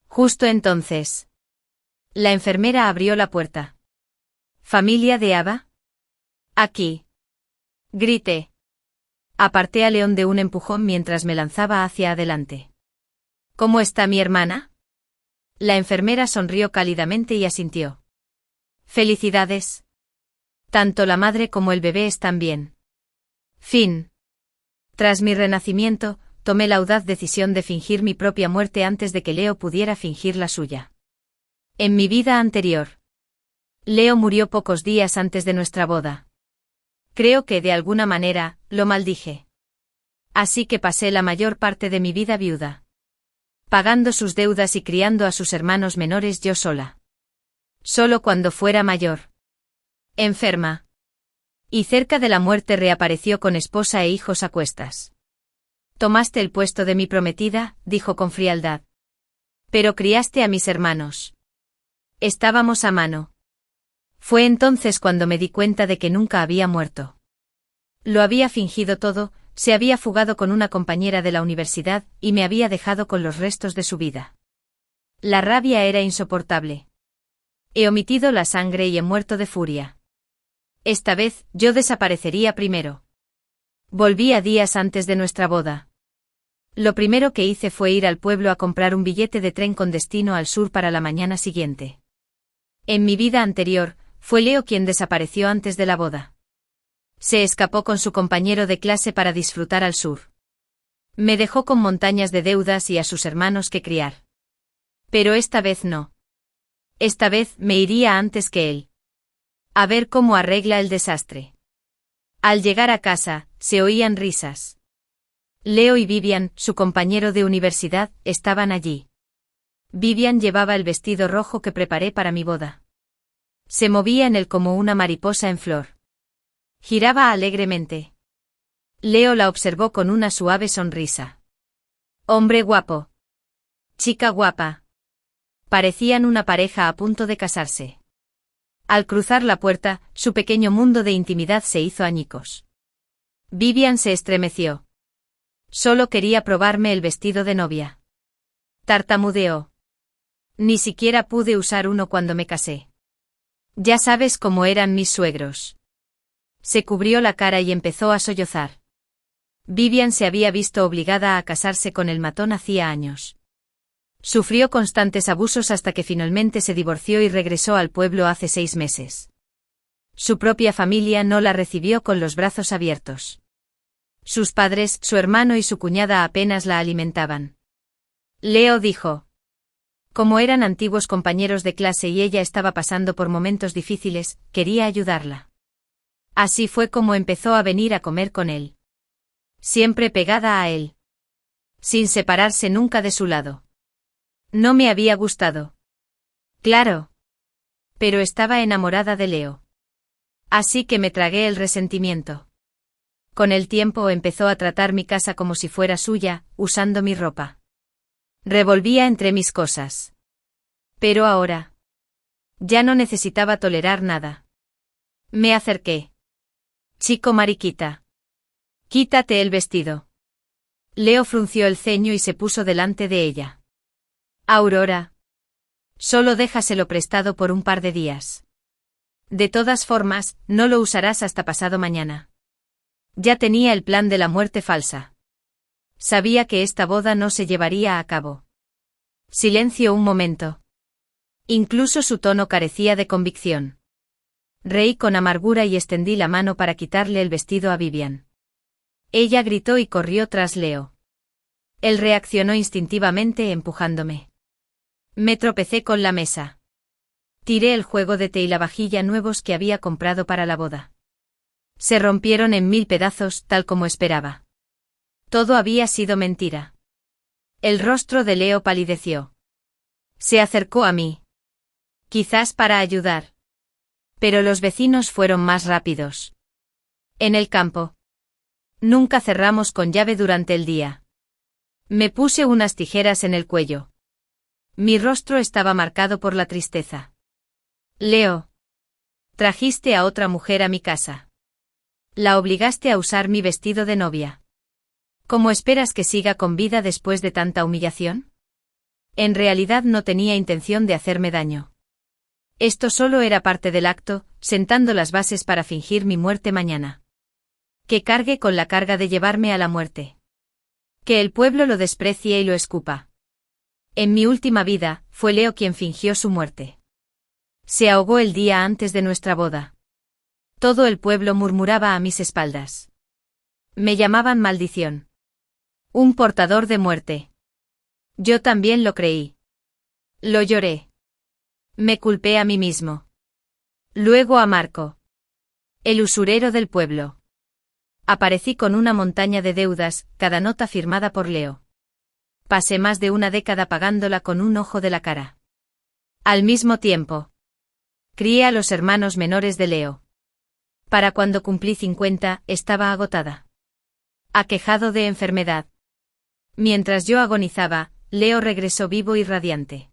Justo entonces. La enfermera abrió la puerta. ¿Familia de Ava? Aquí. Grité. Aparté a León de un empujón mientras me lanzaba hacia adelante. ¿Cómo está mi hermana? La enfermera sonrió cálidamente y asintió. Felicidades. Tanto la madre como el bebé están bien. Fin. Tras mi renacimiento, tomé la audaz decisión de fingir mi propia muerte antes de que Leo pudiera fingir la suya. En mi vida anterior, Leo murió pocos días antes de nuestra boda. Creo que de alguna manera, lo maldije. Así que pasé la mayor parte de mi vida viuda, pagando sus deudas y criando a sus hermanos menores yo sola. Solo cuando fuera mayor, enferma y cerca de la muerte, reapareció con esposa e hijos a cuestas. Tomaste el puesto de mi prometida, dijo con frialdad. Pero criaste a mis hermanos. Estábamos a mano. Fue entonces cuando me di cuenta de que nunca había muerto. Lo había fingido todo, se había fugado con una compañera de la universidad y me había dejado con los restos de su vida. La rabia era insoportable. He omitido la sangre y he muerto de furia. Esta vez, yo desaparecería primero. Volví a días antes de nuestra boda. Lo primero que hice fue ir al pueblo a comprar un billete de tren con destino al sur para la mañana siguiente. En mi vida anterior, fue Leo quien desapareció antes de la boda. Se escapó con su compañero de clase para disfrutar al sur. Me dejó con montañas de deudas y a sus hermanos que criar. Pero esta vez no. Esta vez me iría antes que él. A ver cómo arregla el desastre. Al llegar a casa, se oían risas. Leo y Vivian, su compañero de universidad, estaban allí. Vivian llevaba el vestido rojo que preparé para mi boda. Se movía en él como una mariposa en flor. Giraba alegremente. Leo la observó con una suave sonrisa. Hombre guapo. Chica guapa. Parecían una pareja a punto de casarse. Al cruzar la puerta, su pequeño mundo de intimidad se hizo añicos. Vivian se estremeció. Solo quería probarme el vestido de novia. Tartamudeó. Ni siquiera pude usar uno cuando me casé. Ya sabes cómo eran mis suegros. Se cubrió la cara y empezó a sollozar. Vivian se había visto obligada a casarse con el matón hacía años. Sufrió constantes abusos hasta que finalmente se divorció y regresó al pueblo hace 6 meses. Su propia familia no la recibió con los brazos abiertos. Sus padres, su hermano y su cuñada apenas la alimentaban. Leo dijo. Como eran antiguos compañeros de clase y ella estaba pasando por momentos difíciles, quería ayudarla. Así fue como empezó a venir a comer con él. Siempre pegada a él. Sin separarse nunca de su lado. No me había gustado. Claro. Pero estaba enamorada de Leo. Así que me tragué el resentimiento. Con el tiempo empezó a tratar mi casa como si fuera suya, usando mi ropa. Revolvía entre mis cosas. Pero ahora. Ya no necesitaba tolerar nada. Me acerqué. Chico mariquita. Quítate el vestido. Leo frunció el ceño y se puso delante de ella. Aurora. Solo déjaselo prestado por un par de días. De todas formas, no lo usarás hasta pasado mañana. Ya tenía el plan de la muerte falsa. Sabía que esta boda no se llevaría a cabo. Silencio un momento. Incluso su tono carecía de convicción. Reí con amargura y extendí la mano para quitarle el vestido a Vivian. Ella gritó y corrió tras Leo. Él reaccionó instintivamente empujándome. Me tropecé con la mesa. Tiré el juego de té y la vajilla nuevos que había comprado para la boda. Se rompieron en 1000 pedazos, tal como esperaba. Todo había sido mentira. El rostro de Leo palideció. Se acercó a mí. Quizás para ayudar. Pero los vecinos fueron más rápidos. En el campo. Nunca cerramos con llave durante el día. Me puse unas tijeras en el cuello. Mi rostro estaba marcado por la tristeza. Leo. Trajiste a otra mujer a mi casa. La obligaste a usar mi vestido de novia. ¿Cómo esperas que siga con vida después de tanta humillación? En realidad no tenía intención de hacerme daño. Esto solo era parte del acto, sentando las bases para fingir mi muerte mañana. Que cargue con la carga de llevarme a la muerte. Que el pueblo lo desprecie y lo escupa. En mi última vida, fue Leo quien fingió su muerte. Se ahogó el día antes de nuestra boda. Todo el pueblo murmuraba a mis espaldas. Me llamaban maldición. Un portador de muerte. Yo también lo creí. Lo lloré. Me culpé a mí mismo. Luego a Marco. El usurero del pueblo. Aparecí con una montaña de deudas, cada nota firmada por Leo. Pasé más de una década pagándola con un ojo de la cara. Al mismo tiempo, crié a los hermanos menores de Leo. Para cuando cumplí 50, estaba agotada. Aquejado de enfermedad. Mientras yo agonizaba, Leo regresó vivo y radiante.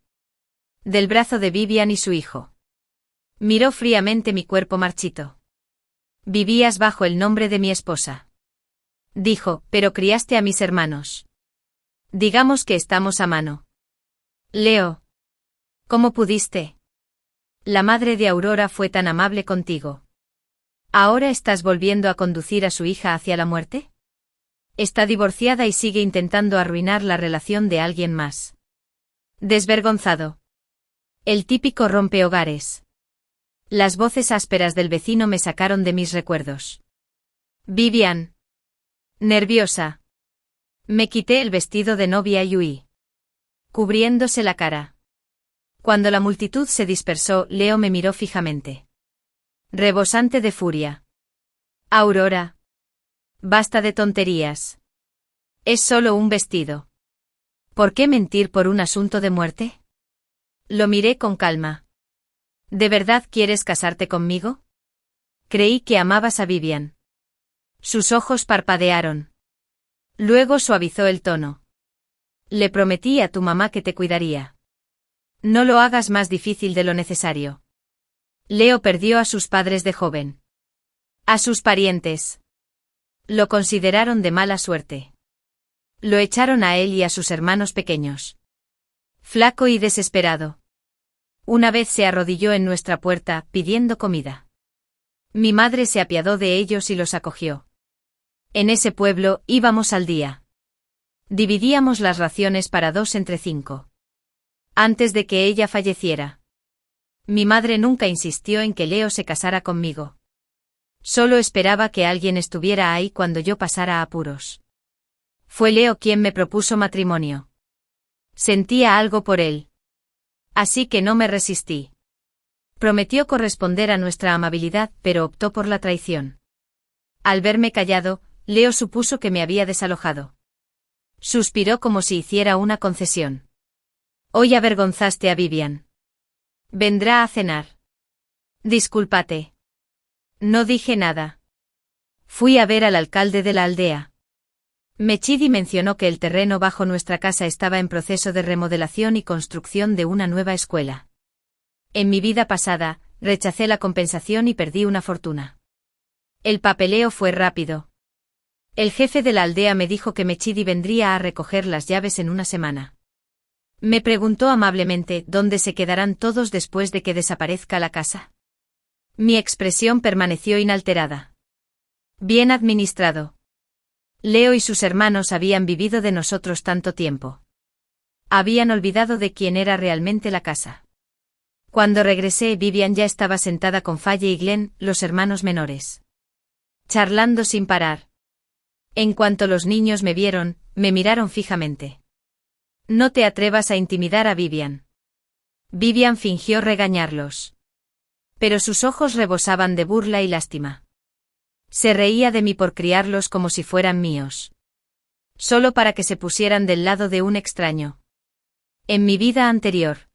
Del brazo de Vivian y su hijo. Miró fríamente mi cuerpo marchito. Vivías bajo el nombre de mi esposa. Dijo, pero criaste a mis hermanos. Digamos que estamos a mano. Leo. ¿Cómo pudiste? La madre de Aurora fue tan amable contigo. ¿Ahora estás volviendo a conducir a su hija hacia la muerte? Está divorciada y sigue intentando arruinar la relación de alguien más. Desvergonzado. El típico rompehogares. Las voces ásperas del vecino me sacaron de mis recuerdos. Vivian. Nerviosa. Me quité el vestido de novia y huí. Cubriéndose la cara. Cuando la multitud se dispersó, Leo me miró fijamente. Rebosante de furia. Aurora. Basta de tonterías. Es solo un vestido. ¿Por qué mentir por un asunto de muerte? Lo miré con calma. ¿De verdad quieres casarte conmigo? Creí que amabas a Vivian. Sus ojos parpadearon. Luego suavizó el tono. Le prometí a tu mamá que te cuidaría. No lo hagas más difícil de lo necesario. Leo perdió a sus padres de joven. A sus parientes. Lo consideraron de mala suerte. Lo echaron a él y a sus hermanos pequeños. Flaco y desesperado. Una vez se arrodilló en nuestra puerta, pidiendo comida. Mi madre se apiadó de ellos y los acogió. En ese pueblo, íbamos al día. Dividíamos las raciones para 2 entre 5. Antes de que ella falleciera. Mi madre nunca insistió en que Leo se casara conmigo. Solo esperaba que alguien estuviera ahí cuando yo pasara apuros. Fue Leo quien me propuso matrimonio. Sentía algo por él. Así que no me resistí. Prometió corresponder a nuestra amabilidad, pero optó por la traición. Al verme callado, Leo supuso que me había desalojado. Suspiró como si hiciera una concesión. Hoy avergonzaste a Vivian. Vendrá a cenar. Discúlpate. No dije nada. Fui a ver al alcalde de la aldea. Mechidi mencionó que el terreno bajo nuestra casa estaba en proceso de remodelación y construcción de una nueva escuela. En mi vida pasada, rechacé la compensación y perdí una fortuna. El papeleo fue rápido. El jefe de la aldea me dijo que Mechidi vendría a recoger las llaves en una semana. Me preguntó amablemente dónde se quedarán todos después de que desaparezca la casa. Mi expresión permaneció inalterada. Bien administrado. Leo y sus hermanos habían vivido de nosotros tanto tiempo. Habían olvidado de quién era realmente la casa. Cuando regresé, Vivian ya estaba sentada con Faye y Glenn, los hermanos menores. Charlando sin parar. En cuanto los niños me vieron, me miraron fijamente. No te atrevas a intimidar a Vivian. Vivian fingió regañarlos. Pero sus ojos rebosaban de burla y lástima. Se reía de mí por criarlos como si fueran míos. Solo para que se pusieran del lado de un extraño. En mi vida anterior,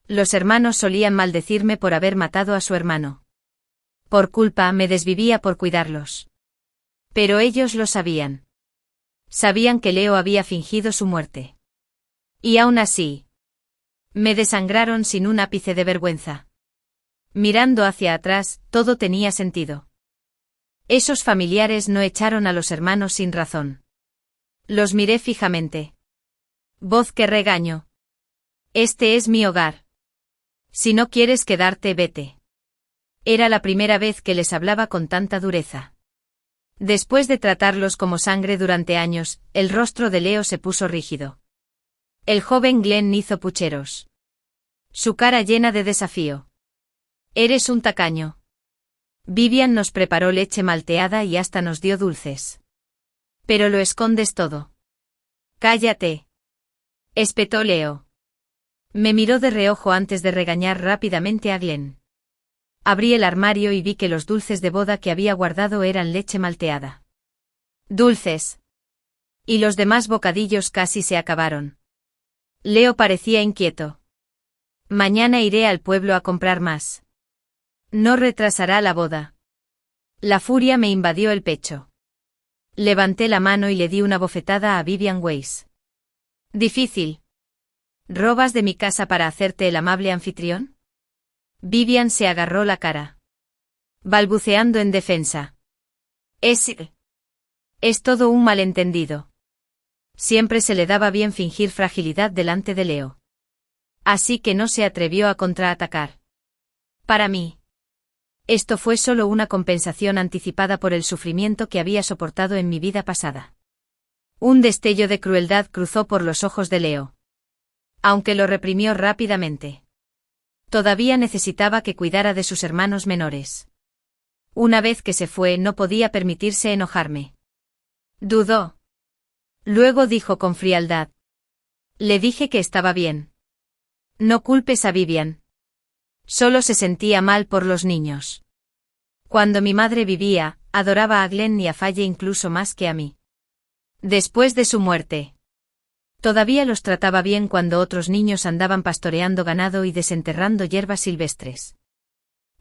los hermanos solían maldecirme por haber matado a su hermano. Por culpa me desvivía por cuidarlos. Pero ellos lo sabían. Sabían que Leo había fingido su muerte. Y aún así, me desangraron sin un ápice de vergüenza. Mirando hacia atrás, todo tenía sentido. Esos familiares no echaron a los hermanos sin razón. Los miré fijamente. Voz que regaño. Este es mi hogar. Si no quieres quedarte, vete. Era la primera vez que les hablaba con tanta dureza. Después de tratarlos como sangre durante años, el rostro de Leo se puso rígido. El joven Glenn hizo pucheros. Su cara llena de desafío. Eres un tacaño. Vivian nos preparó leche malteada y hasta nos dio dulces. Pero lo escondes todo. Cállate. Espetó Leo. Me miró de reojo antes de regañar rápidamente a Glenn. Abrí el armario y vi que los dulces de boda que había guardado eran leche malteada. Dulces. Y los demás bocadillos casi se acabaron. Leo parecía inquieto. Mañana iré al pueblo a comprar más. No retrasará la boda. La furia me invadió el pecho. Levanté la mano y le di una bofetada a Vivian Weiss. Difícil. ¿Robas de mi casa para hacerte el amable anfitrión? Vivian se agarró la cara. Balbuceando en defensa. Es todo un malentendido. Siempre se le daba bien fingir fragilidad delante de Leo. Así que no se atrevió a contraatacar. Para mí, esto fue solo una compensación anticipada por el sufrimiento que había soportado en mi vida pasada. Un destello de crueldad cruzó por los ojos de Leo. Aunque lo reprimió rápidamente. Todavía necesitaba que cuidara de sus hermanos menores. Una vez que se fue, no podía permitirse enojarme. Dudó. Luego dijo con frialdad. Le dije que estaba bien. No culpes a Vivian. Solo se sentía mal por los niños. Cuando mi madre vivía, adoraba a Glenn y a Faye incluso más que a mí. Después de su muerte. Todavía los trataba bien cuando otros niños andaban pastoreando ganado y desenterrando hierbas silvestres.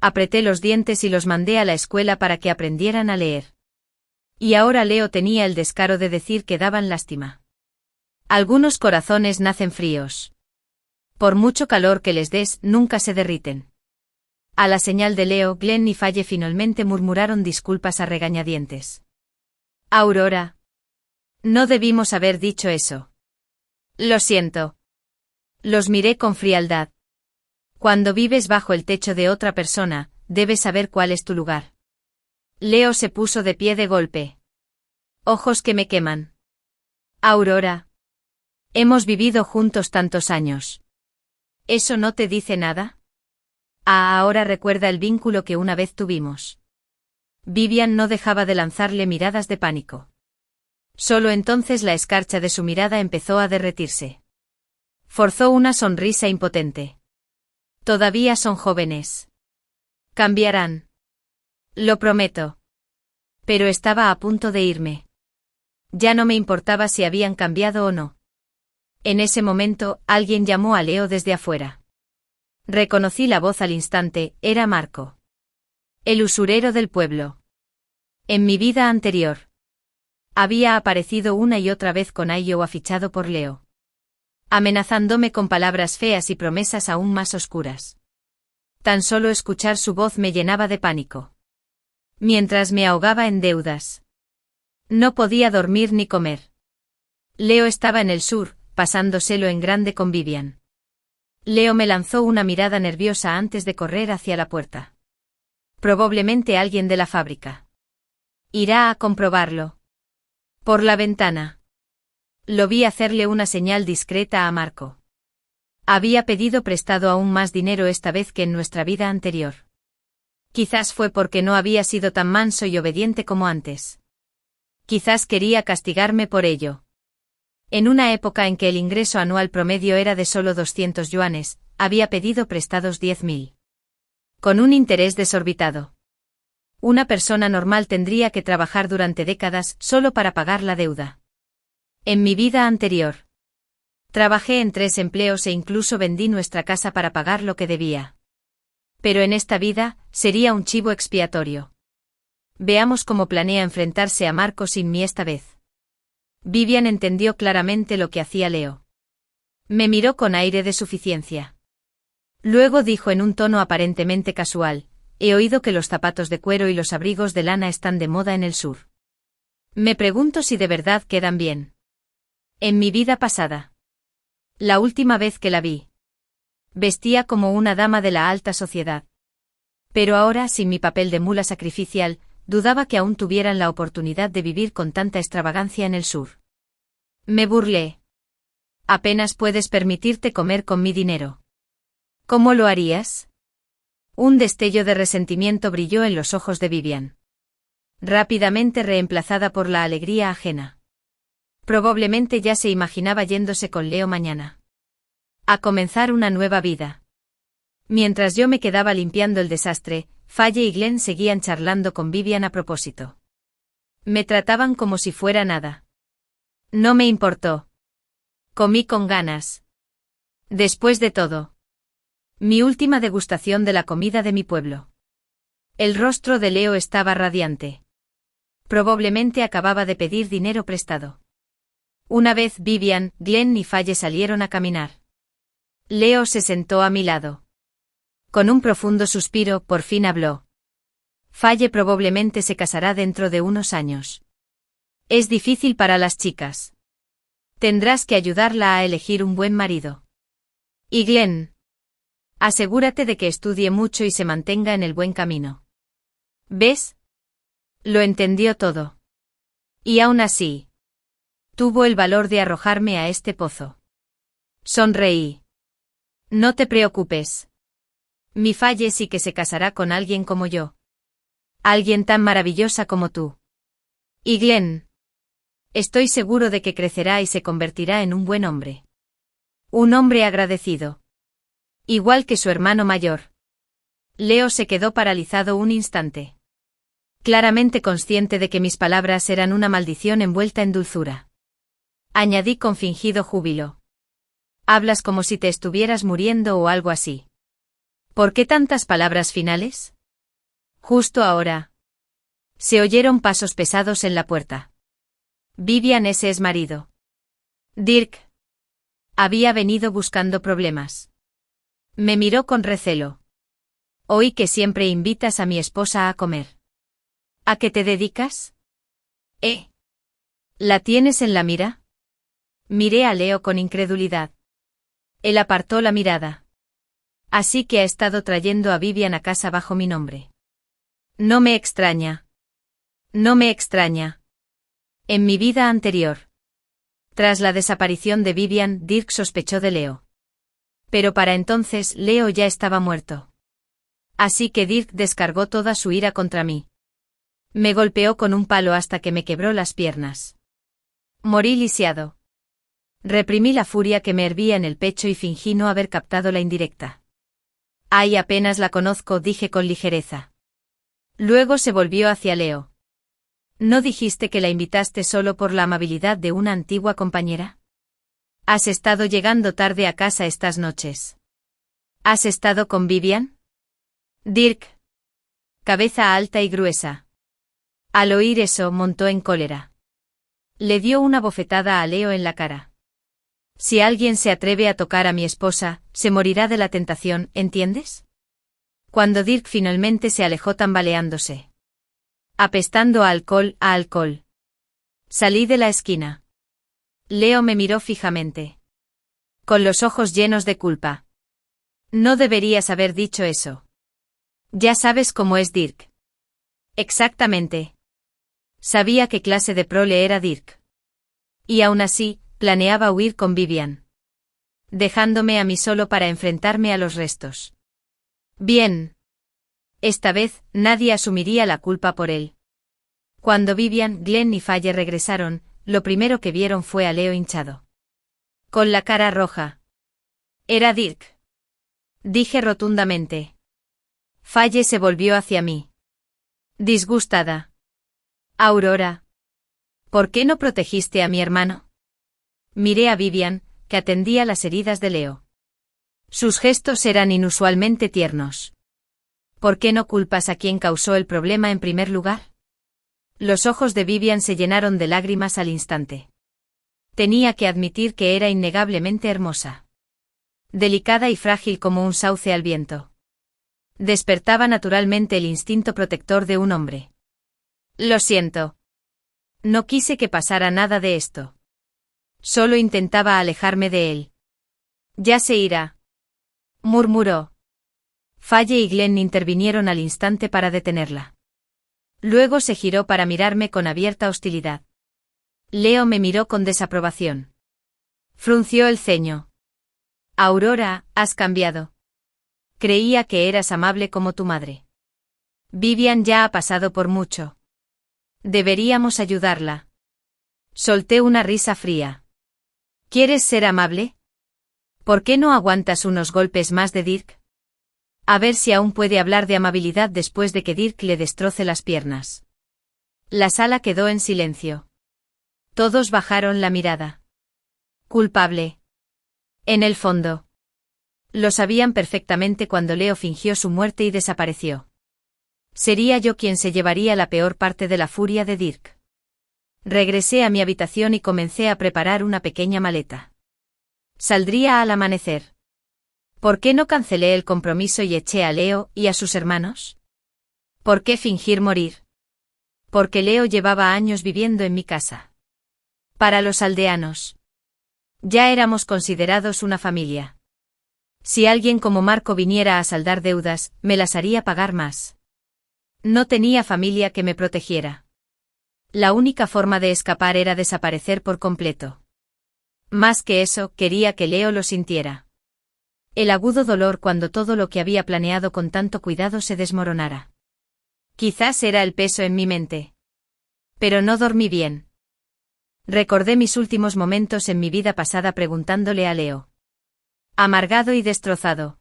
Apreté los dientes y los mandé a la escuela para que aprendieran a leer. Y ahora Leo tenía el descaro de decir que daban lástima. Algunos corazones nacen fríos. Por mucho calor que les des, nunca se derriten. A la señal de Leo, Glenn y Faye finalmente murmuraron disculpas a regañadientes. Aurora. No debimos haber dicho eso. Lo siento. Los miré con frialdad. Cuando vives bajo el techo de otra persona, debes saber cuál es tu lugar. Leo se puso de pie de golpe. Ojos que me queman. Aurora. Hemos vivido juntos tantos años. ¿Eso no te dice nada? Ahora recuerda el vínculo que una vez tuvimos. Vivian no dejaba de lanzarle miradas de pánico. Solo entonces la escarcha de su mirada empezó a derretirse. Forzó una sonrisa impotente. Todavía son jóvenes. Cambiarán. Lo prometo. Pero estaba a punto de irme. Ya no me importaba si habían cambiado o no. En ese momento, alguien llamó a Leo desde afuera. Reconocí la voz al instante, era Marco. El usurero del pueblo. En mi vida anterior. Había aparecido una y otra vez con Iowa fichado por Leo. Amenazándome con palabras feas y promesas aún más oscuras. Tan solo escuchar su voz me llenaba de pánico. Mientras me ahogaba en deudas. No podía dormir ni comer. Leo estaba en el sur, pasándoselo en grande con Vivian. Leo me lanzó una mirada nerviosa antes de correr hacia la puerta. Probablemente alguien de la fábrica. Irá a comprobarlo. Por la ventana. Lo vi hacerle una señal discreta a Marco. Había pedido prestado aún más dinero esta vez que en nuestra vida anterior. Quizás fue porque no había sido tan manso y obediente como antes. Quizás quería castigarme por ello. En una época en que el ingreso anual promedio era de solo 200 yuanes, había pedido prestados 10.000. Con un interés desorbitado. Una persona normal tendría que trabajar durante décadas solo para pagar la deuda. En mi vida anterior, trabajé en 3 empleos e incluso vendí nuestra casa para pagar lo que debía. Pero en esta vida, sería un chivo expiatorio. Veamos cómo planea enfrentarse a Marco sin mí esta vez. Vivian entendió claramente lo que hacía Leo. Me miró con aire de suficiencia. Luego dijo en un tono aparentemente casual: he oído que los zapatos de cuero y los abrigos de lana están de moda en el sur. Me pregunto si de verdad quedan bien. En mi vida pasada. La última vez que la vi. Vestía como una dama de la alta sociedad. Pero ahora, sin mi papel de mula sacrificial, dudaba que aún tuvieran la oportunidad de vivir con tanta extravagancia en el sur. Me burlé. Apenas puedes permitirte comer con mi dinero. ¿Cómo lo harías? Un destello de resentimiento brilló en los ojos de Vivian. Rápidamente reemplazada por la alegría ajena. Probablemente ya se imaginaba yéndose con Leo mañana. A comenzar una nueva vida. Mientras yo me quedaba limpiando el desastre, Faye y Glenn seguían charlando con Vivian a propósito. Me trataban como si fuera nada. No me importó. Comí con ganas. Después de todo. Mi última degustación de la comida de mi pueblo. El rostro de Leo estaba radiante. Probablemente acababa de pedir dinero prestado. Una vez Vivian, Glenn y Faye salieron a caminar. Leo se sentó a mi lado. Con un profundo suspiro, por fin habló. Faye probablemente se casará dentro de unos años. Es difícil para las chicas. Tendrás que ayudarla a elegir un buen marido. Y Glenn, asegúrate de que estudie mucho y se mantenga en el buen camino. ¿Ves? Lo entendió todo. Y aún así, tuvo el valor de arrojarme a este pozo. Sonreí. No te preocupes. Mi Faye sí que se casará con alguien como yo. Alguien tan maravillosa como tú. Y Glenn, estoy seguro de que crecerá y se convertirá en un buen hombre. Un hombre agradecido. Igual que su hermano mayor. Leo se quedó paralizado un instante. Claramente consciente de que mis palabras eran una maldición envuelta en dulzura. Añadí con fingido júbilo. Hablas como si te estuvieras muriendo o algo así. ¿Por qué tantas palabras finales? Justo ahora. Se oyeron pasos pesados en la puerta. Vivian, ese es marido. Dirk. Había venido buscando problemas. Me miró con recelo. Oí que siempre invitas a mi esposa a comer. ¿A qué te dedicas? ¿La tienes en la mira? Miré a Leo con incredulidad. Él apartó la mirada. Así que ha estado trayendo a Vivian a casa bajo mi nombre. No me extraña. No me extraña. En mi vida anterior. Tras la desaparición de Vivian, Dirk sospechó de Leo. Pero para entonces Leo ya estaba muerto. Así que Dirk descargó toda su ira contra mí. Me golpeó con un palo hasta que me quebró las piernas. Morí lisiado. Reprimí la furia que me hervía en el pecho y fingí no haber captado la indirecta. Ay, apenas la conozco, dije con ligereza. Luego se volvió hacia Leo. ¿No dijiste que la invitaste solo por la amabilidad de una antigua compañera? ¿Has estado llegando tarde a casa estas noches? ¿Has estado con Vivian? Dirk. Cabeza alta y gruesa. Al oír eso, montó en cólera. Le dio una bofetada a Leo en la cara. Si alguien se atreve a tocar a mi esposa, se morirá de la tentación, ¿entiendes? Cuando Dirk finalmente se alejó tambaleándose. Apestando a alcohol, a alcohol. Salí de la esquina. Leo me miró fijamente. Con los ojos llenos de culpa. No deberías haber dicho eso. Ya sabes cómo es Dirk. Exactamente. Sabía qué clase de prole era Dirk. Y aún así, planeaba huir con Vivian. Dejándome a mí solo para enfrentarme a los restos. Bien. Esta vez, nadie asumiría la culpa por él. Cuando Vivian, Glenn y Faye regresaron, lo primero que vieron fue a Leo hinchado. Con la cara roja. Era Dirk. Dije rotundamente. Faye se volvió hacia mí. Disgustada. Aurora. ¿Por qué no protegiste a mi hermano? Miré a Vivian, que atendía las heridas de Leo. Sus gestos eran inusualmente tiernos. ¿Por qué no culpas a quien causó el problema en primer lugar? Los ojos de Vivian se llenaron de lágrimas al instante. Tenía que admitir que era innegablemente hermosa. Delicada y frágil como un sauce al viento. Despertaba naturalmente el instinto protector de un hombre. Lo siento. No quise que pasara nada de esto. Solo intentaba alejarme de él. Ya se irá. Murmuró. Faye y Glenn intervinieron al instante para detenerla. Luego se giró para mirarme con abierta hostilidad. Leo me miró con desaprobación. Frunció el ceño. Aurora, has cambiado. Creía que eras amable como tu madre. Vivian ya ha pasado por mucho. Deberíamos ayudarla. Solté una risa fría. ¿Quieres ser amable? ¿Por qué no aguantas unos golpes más de Dirk? A ver si aún puede hablar de amabilidad después de que Dirk le destroce las piernas. La sala quedó en silencio. Todos bajaron la mirada. Culpable. En el fondo. Lo sabían perfectamente cuando Leo fingió su muerte y desapareció. Sería yo quien se llevaría la peor parte de la furia de Dirk. Regresé a mi habitación y comencé a preparar una pequeña maleta. Saldría al amanecer. ¿Por qué no cancelé el compromiso y eché a Leo y a sus hermanos? ¿Por qué fingir morir? Porque Leo llevaba años viviendo en mi casa. Para los aldeanos. Ya éramos considerados una familia. Si alguien como Marco viniera a saldar deudas, me las haría pagar más. No tenía familia que me protegiera. La única forma de escapar era desaparecer por completo. Más que eso, quería que Leo lo sintiera. El agudo dolor cuando todo lo que había planeado con tanto cuidado se desmoronara. Quizás era el peso en mi mente. Pero no dormí bien. Recordé mis últimos momentos en mi vida pasada preguntándole a Leo. Amargado y destrozado.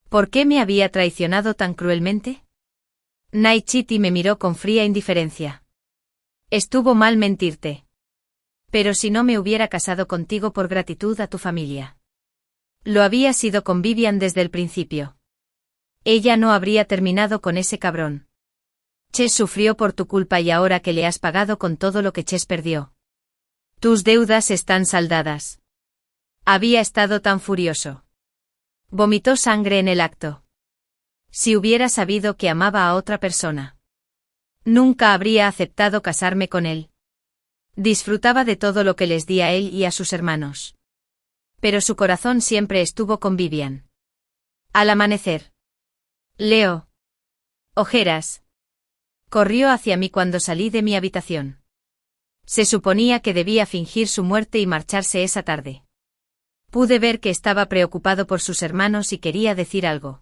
¿Por qué me había traicionado tan cruelmente? Night City me miró con fría indiferencia. Estuvo mal mentirte. Pero si no me hubiera casado contigo por gratitud a tu familia. Lo había sido con Vivian desde el principio. Ella no habría terminado con ese cabrón. Ches sufrió por tu culpa y ahora que le has pagado con todo lo que Ches perdió. Tus deudas están saldadas. Había estado tan furioso. Vomitó sangre en el acto. Si hubiera sabido que amaba a otra persona. Nunca habría aceptado casarme con él. Disfrutaba de todo lo que les di a él y a sus hermanos. Pero su corazón siempre estuvo con Vivian. Al amanecer. Leo. Ojeras. Corrió hacia mí cuando salí de mi habitación. Se suponía que debía fingir su muerte y marcharse esa tarde. Pude ver que estaba preocupado por sus hermanos y quería decir algo.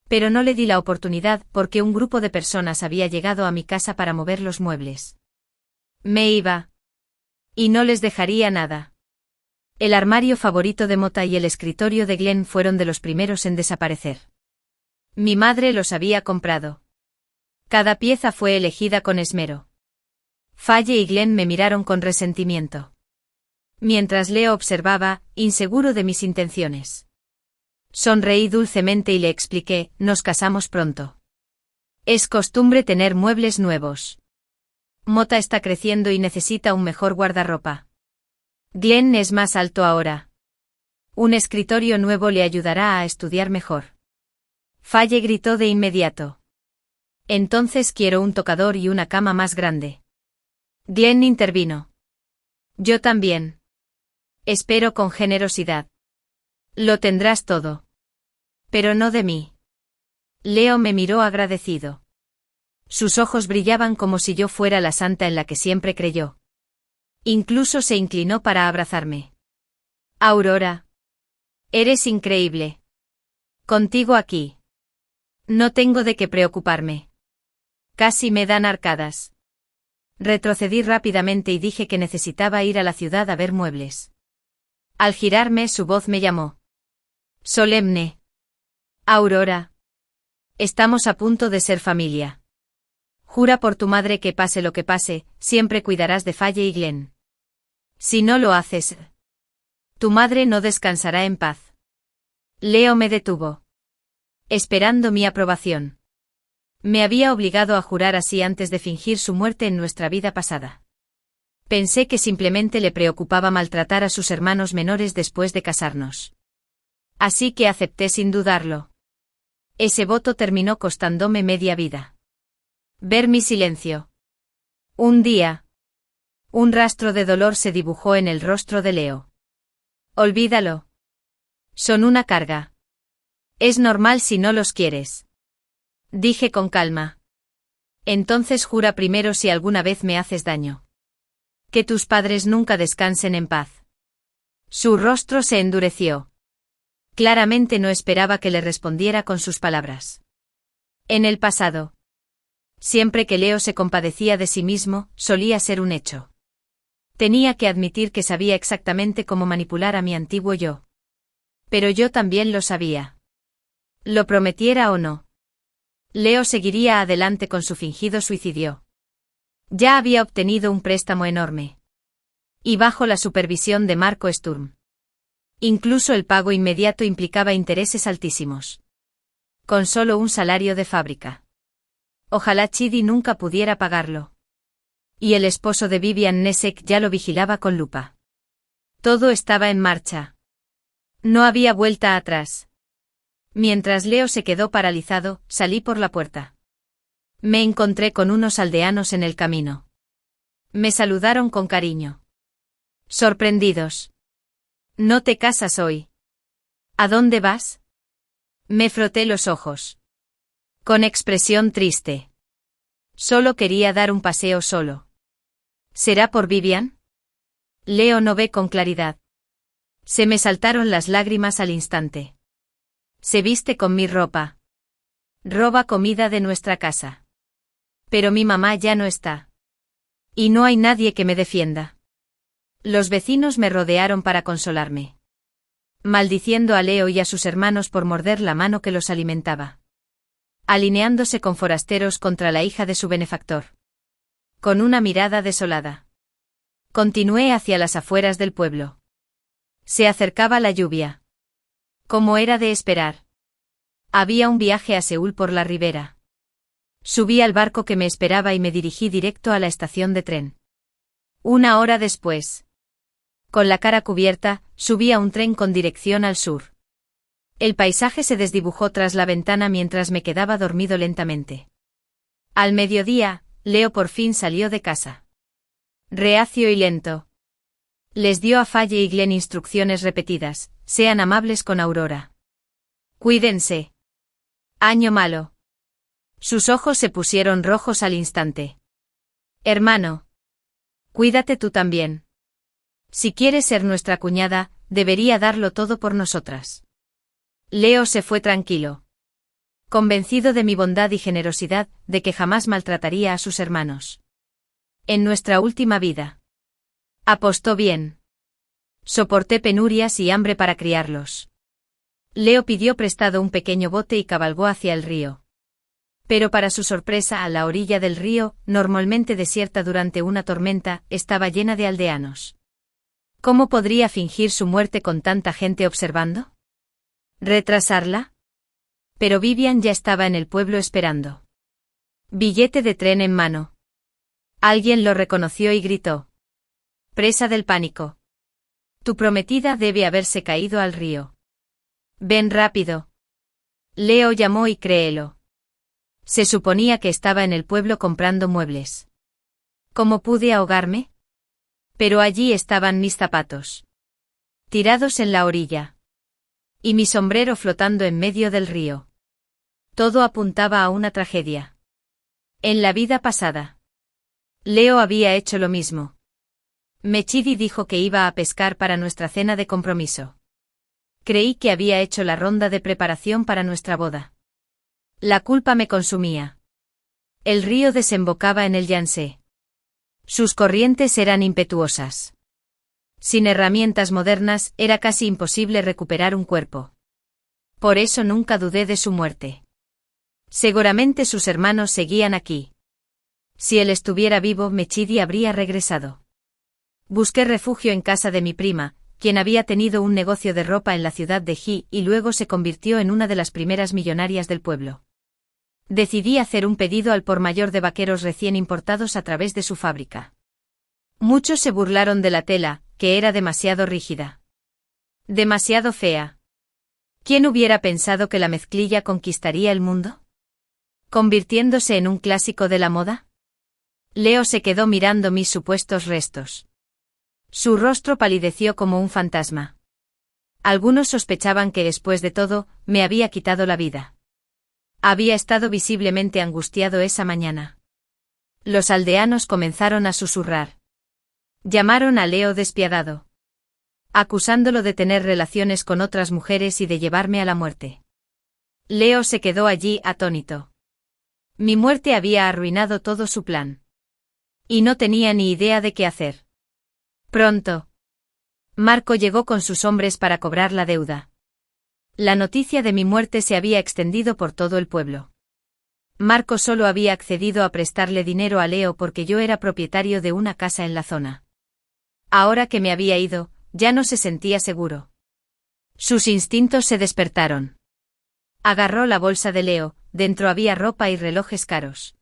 Pero no le di la oportunidad porque un grupo de personas había llegado a mi casa para mover los muebles. Me iba. Y no les dejaría nada. El armario favorito de Mota y el escritorio de Glenn fueron de los primeros en desaparecer. Mi madre los había comprado. Cada pieza fue elegida con esmero. Faye y Glenn me miraron con resentimiento. Mientras Leo observaba, inseguro de mis intenciones. Sonreí dulcemente y le expliqué, nos casamos pronto. Es costumbre tener muebles nuevos. Mota está creciendo y necesita un mejor guardarropa. Glenn es más alto ahora. Un escritorio nuevo le ayudará a estudiar mejor. Faye gritó de inmediato. Entonces quiero un tocador y una cama más grande. Glenn intervino. Yo también. Espero con generosidad. Lo tendrás todo. Pero no de mí. Leo me miró agradecido. Sus ojos brillaban como si yo fuera la santa en la que siempre creyó. Incluso se inclinó para abrazarme. Aurora. Eres increíble. Contigo aquí. No tengo de qué preocuparme. Casi me dan arcadas. Retrocedí rápidamente y dije que necesitaba ir a la ciudad a ver muebles. Al girarme, su voz me llamó. Solemne. Aurora. Estamos a punto de ser familia. Jura por tu madre que pase lo que pase, siempre cuidarás de Faye y Glenn. Si no lo haces, tu madre no descansará en paz. Leo me detuvo. Esperando mi aprobación. Me había obligado a jurar así antes de fingir su muerte en nuestra vida pasada. Pensé que simplemente le preocupaba maltratar a sus hermanos menores después de casarnos. Así que acepté sin dudarlo. Ese voto terminó costándome media vida. Ver mi silencio. Un día. Un rastro de dolor se dibujó en el rostro de Leo. Olvídalo. Son una carga. Es normal si no los quieres. Dije con calma. Entonces jura primero si alguna vez me haces daño. Que tus padres nunca descansen en paz. Su rostro se endureció. Claramente no esperaba que le respondiera con sus palabras. En el pasado. Siempre que Leo se compadecía de sí mismo, solía ser un hecho. Tenía que admitir que sabía exactamente cómo manipular a mi antiguo yo. Pero yo también lo sabía. Lo prometiera o no. Leo seguiría adelante con su fingido suicidio. Ya había obtenido un préstamo enorme. Y bajo la supervisión de Marco Sturm. Incluso el pago inmediato implicaba intereses altísimos. Con solo un salario de fábrica. Ojalá Chidi nunca pudiera pagarlo. Y el esposo de Vivian Nesek ya lo vigilaba con lupa. Todo estaba en marcha. No había vuelta atrás. Mientras Leo se quedó paralizado, salí por la puerta. Me encontré con unos aldeanos en el camino. Me saludaron con cariño. Sorprendidos. ¿No te casas hoy? ¿A dónde vas? Me froté los ojos. Con expresión triste. Solo quería dar un paseo solo. ¿Será por Vivian? Leo no ve con claridad. Se me saltaron las lágrimas al instante. Se viste con mi ropa. Roba comida de nuestra casa. Pero mi mamá ya no está. Y no hay nadie que me defienda. Los vecinos me rodearon para consolarme. Maldiciendo a Leo y a sus hermanos por morder la mano que los alimentaba. Alineándose con forasteros contra la hija de su benefactor. Con una mirada desolada. Continué hacia las afueras del pueblo. Se acercaba la lluvia. Como era de esperar. Había un viaje a Seúl por la ribera. Subí al barco que me esperaba y me dirigí directo a la estación de tren. Una hora después. Con la cara cubierta, subí a un tren con dirección al sur. El paisaje se desdibujó tras la ventana mientras me quedaba dormido lentamente. Al mediodía, Leo por fin salió de casa. Reacio y lento. Les dio a Faye y Glenn instrucciones repetidas: sean amables con Aurora. Cuídense. Año malo. Sus ojos se pusieron rojos al instante. Hermano. Cuídate tú también. Si quieres ser nuestra cuñada, debería darlo todo por nosotras. Leo se fue tranquilo. Convencido de mi bondad y generosidad, de que jamás maltrataría a sus hermanos. En nuestra última vida. Apostó bien. Soporté penurias y hambre para criarlos. Leo pidió prestado un pequeño bote y cabalgó hacia el río. Pero para su sorpresa, a la orilla del río, normalmente desierta durante una tormenta, estaba llena de aldeanos. ¿Cómo podría fingir su muerte con tanta gente observando? ¿Retrasarla? Pero Vivian ya estaba en el pueblo esperando. Billete de tren en mano. Alguien lo reconoció y gritó. Presa del pánico. Tu prometida debe haberse caído al río. Ven rápido. Leo llamó y créelo. Se suponía que estaba en el pueblo comprando muebles. ¿Cómo pude ahogarme? Pero allí estaban mis zapatos. Tirados en la orilla. Y mi sombrero flotando en medio del río. Todo apuntaba a una tragedia. En la vida pasada. Leo había hecho lo mismo. Mechidi dijo que iba a pescar para nuestra cena de compromiso. Creí que había hecho la ronda de preparación para nuestra boda. La culpa me consumía. El río desembocaba en el Yangtze. Sus corrientes eran impetuosas. Sin herramientas modernas, era casi imposible recuperar un cuerpo. Por eso nunca dudé de su muerte. Seguramente sus hermanos seguían aquí. Si él estuviera vivo, Mechidi habría regresado. Busqué refugio en casa de mi prima, quien había tenido un negocio de ropa en la ciudad de Ji y luego se convirtió en una de las primeras millonarias del pueblo. Decidí hacer un pedido al por mayor de vaqueros recién importados a través de su fábrica. Muchos se burlaron de la tela, que era demasiado rígida. Demasiado fea. ¿Quién hubiera pensado que la mezclilla conquistaría el mundo? ¿Convirtiéndose en un clásico de la moda? Leo se quedó mirando mis supuestos restos. Su rostro palideció como un fantasma. Algunos sospechaban que después de todo, me había quitado la vida. Había estado visiblemente angustiado esa mañana. Los aldeanos comenzaron a susurrar. Llamaron a Leo despiadado, acusándolo de tener relaciones con otras mujeres y de llevarme a la muerte. Leo se quedó allí atónito. Mi muerte había arruinado todo su plan. Y no tenía ni idea de qué hacer. Pronto. Marco llegó con sus hombres para cobrar la deuda. La noticia de mi muerte se había extendido por todo el pueblo. Marco solo había accedido a prestarle dinero a Leo porque yo era propietario de una casa en la zona. Ahora que me había ido, ya no se sentía seguro. Sus instintos se despertaron. Agarró la bolsa de Leo, dentro había ropa y relojes caros.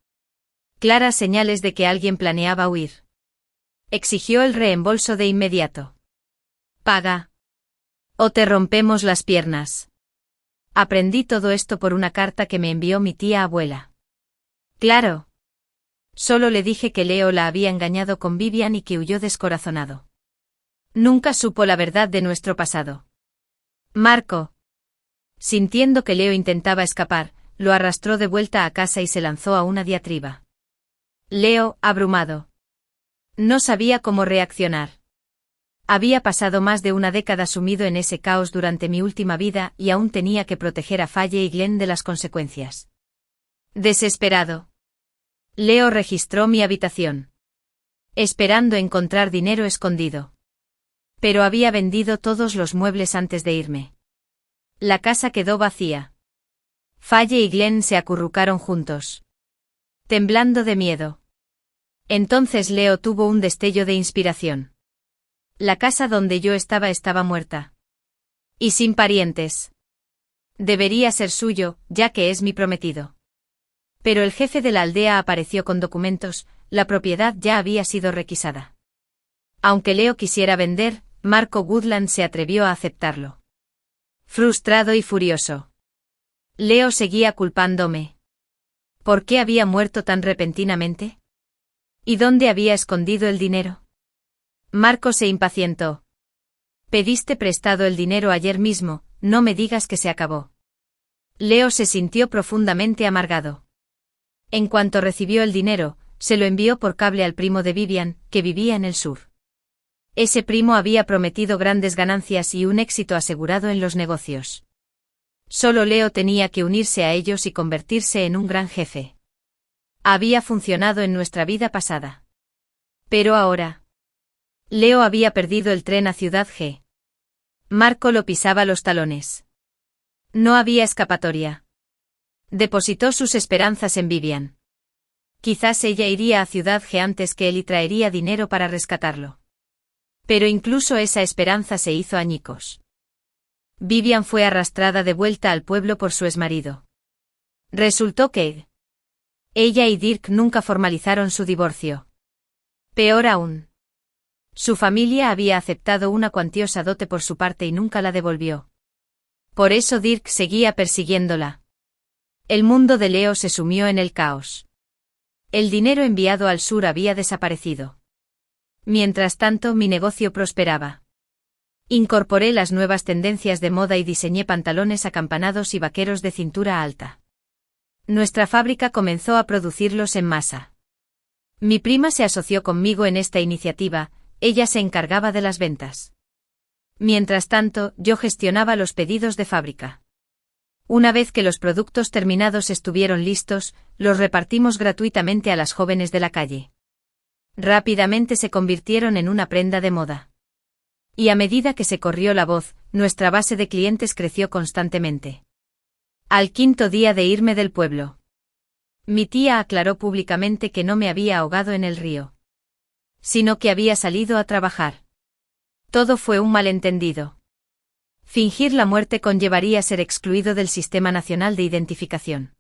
Claras señales de que alguien planeaba huir. Exigió el reembolso de inmediato. Paga. O te rompemos las piernas. Aprendí todo esto por una carta que me envió mi tía abuela. Claro. Solo le dije que Leo la había engañado con Vivian y que huyó descorazonado. Nunca supo la verdad de nuestro pasado. Marco. Sintiendo que Leo intentaba escapar, lo arrastró de vuelta a casa y se lanzó a una diatriba. Leo, abrumado. No sabía cómo reaccionar. Había pasado más de una década sumido en ese caos durante mi última vida y aún tenía que proteger a Faye y Glenn de las consecuencias. Desesperado. Leo registró mi habitación. Esperando encontrar dinero escondido. Pero había vendido todos los muebles antes de irme. La casa quedó vacía. Faye y Glenn se acurrucaron juntos, temblando de miedo. Entonces Leo tuvo un destello de inspiración. La casa donde yo estaba muerta. Y sin parientes. Debería ser suyo, ya que es mi prometido. Pero el jefe de la aldea apareció con documentos, la propiedad ya había sido requisada. Aunque Leo quisiera vender, Marco Woodland se atrevió a aceptarlo. Frustrado y furioso. Leo seguía culpándome. ¿Por qué había muerto tan repentinamente? ¿Y dónde había escondido el dinero? Marco se impacientó. Pediste prestado el dinero ayer mismo, no me digas que se acabó. Leo se sintió profundamente amargado. En cuanto recibió el dinero, se lo envió por cable al primo de Vivian, que vivía en el sur. Ese primo había prometido grandes ganancias y un éxito asegurado en los negocios. Solo Leo tenía que unirse a ellos y convertirse en un gran jefe. Había funcionado en nuestra vida pasada. Pero ahora. Leo había perdido el tren a Ciudad G. Marco lo pisaba los talones. No había escapatoria. Depositó sus esperanzas en Vivian. Quizás ella iría a Ciudad G antes que él y traería dinero para rescatarlo. Pero incluso esa esperanza se hizo añicos. Vivian fue arrastrada de vuelta al pueblo por su exmarido. Resultó que ella y Dirk nunca formalizaron su divorcio. Peor aún. Su familia había aceptado una cuantiosa dote por su parte y nunca la devolvió. Por eso Dirk seguía persiguiéndola. El mundo de Leo se sumió en el caos. El dinero enviado al sur había desaparecido. Mientras tanto, mi negocio prosperaba. Incorporé las nuevas tendencias de moda y diseñé pantalones acampanados y vaqueros de cintura alta. Nuestra fábrica comenzó a producirlos en masa. Mi prima se asoció conmigo en esta iniciativa, ella se encargaba de las ventas. Mientras tanto, yo gestionaba los pedidos de fábrica. Una vez que los productos terminados estuvieron listos, los repartimos gratuitamente a las jóvenes de la calle. Rápidamente se convirtieron en una prenda de moda. Y a medida que se corrió la voz, nuestra base de clientes creció constantemente. Al quinto día de irme del pueblo, mi tía aclaró públicamente que no me había ahogado en el río, sino que había salido a trabajar. Todo fue un malentendido. Fingir la muerte conllevaría ser excluido del Sistema Nacional de Identificación,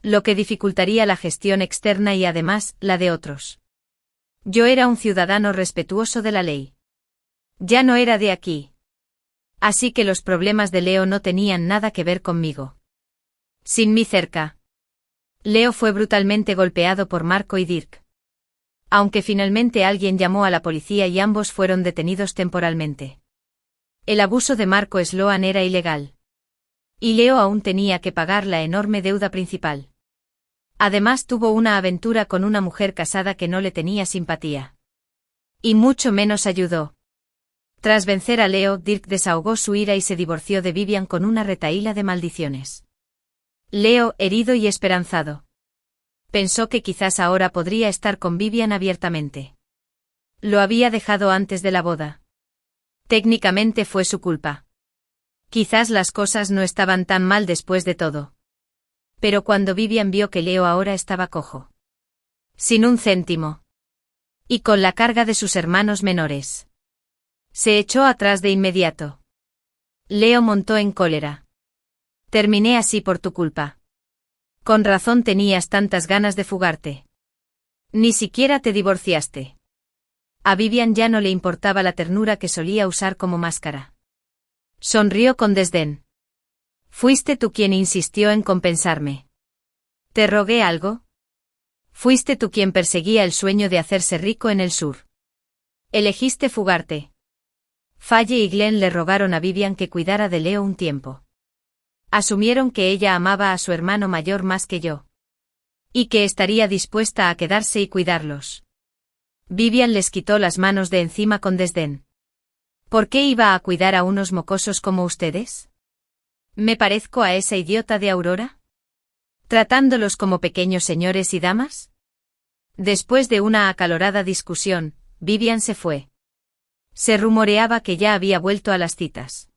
lo que dificultaría la gestión externa y además, la de otros. Yo era un ciudadano respetuoso de la ley. Ya no era de aquí. Así que los problemas de Leo no tenían nada que ver conmigo. Sin mí cerca, Leo fue brutalmente golpeado por Marco y Dirk. Aunque finalmente alguien llamó a la policía y ambos fueron detenidos temporalmente. El abuso de Marco Sloan era ilegal. Y Leo aún tenía que pagar la enorme deuda principal. Además tuvo una aventura con una mujer casada que no le tenía simpatía. Y mucho menos ayudó. Tras vencer a Leo, Dirk desahogó su ira y se divorció de Vivian con una retahíla de maldiciones. Leo, herido y esperanzado, pensó que quizás ahora podría estar con Vivian abiertamente. Lo había dejado antes de la boda. Técnicamente fue su culpa. Quizás las cosas no estaban tan mal después de todo. Pero cuando Vivian vio que Leo ahora estaba cojo, sin un céntimo, y con la carga de sus hermanos menores, se echó atrás de inmediato. Leo montó en cólera. Terminé así por tu culpa. Con razón tenías tantas ganas de fugarte. Ni siquiera te divorciaste. A Vivian ya no le importaba la ternura que solía usar como máscara. Sonrió con desdén. Fuiste tú quien insistió en compensarme. ¿Te rogué algo? Fuiste tú quien perseguía el sueño de hacerse rico en el sur. Elegiste fugarte. Faye y Glenn le rogaron a Vivian que cuidara de Leo un tiempo. Asumieron que ella amaba a su hermano mayor más que yo. Y que estaría dispuesta a quedarse y cuidarlos. Vivian les quitó las manos de encima con desdén. ¿Por qué iba a cuidar a unos mocosos como ustedes? ¿Me parezco a esa idiota de Aurora? ¿Tratándolos como pequeños señores y damas? Después de una acalorada discusión, Vivian se fue. Se rumoreaba que ya había vuelto a las citas.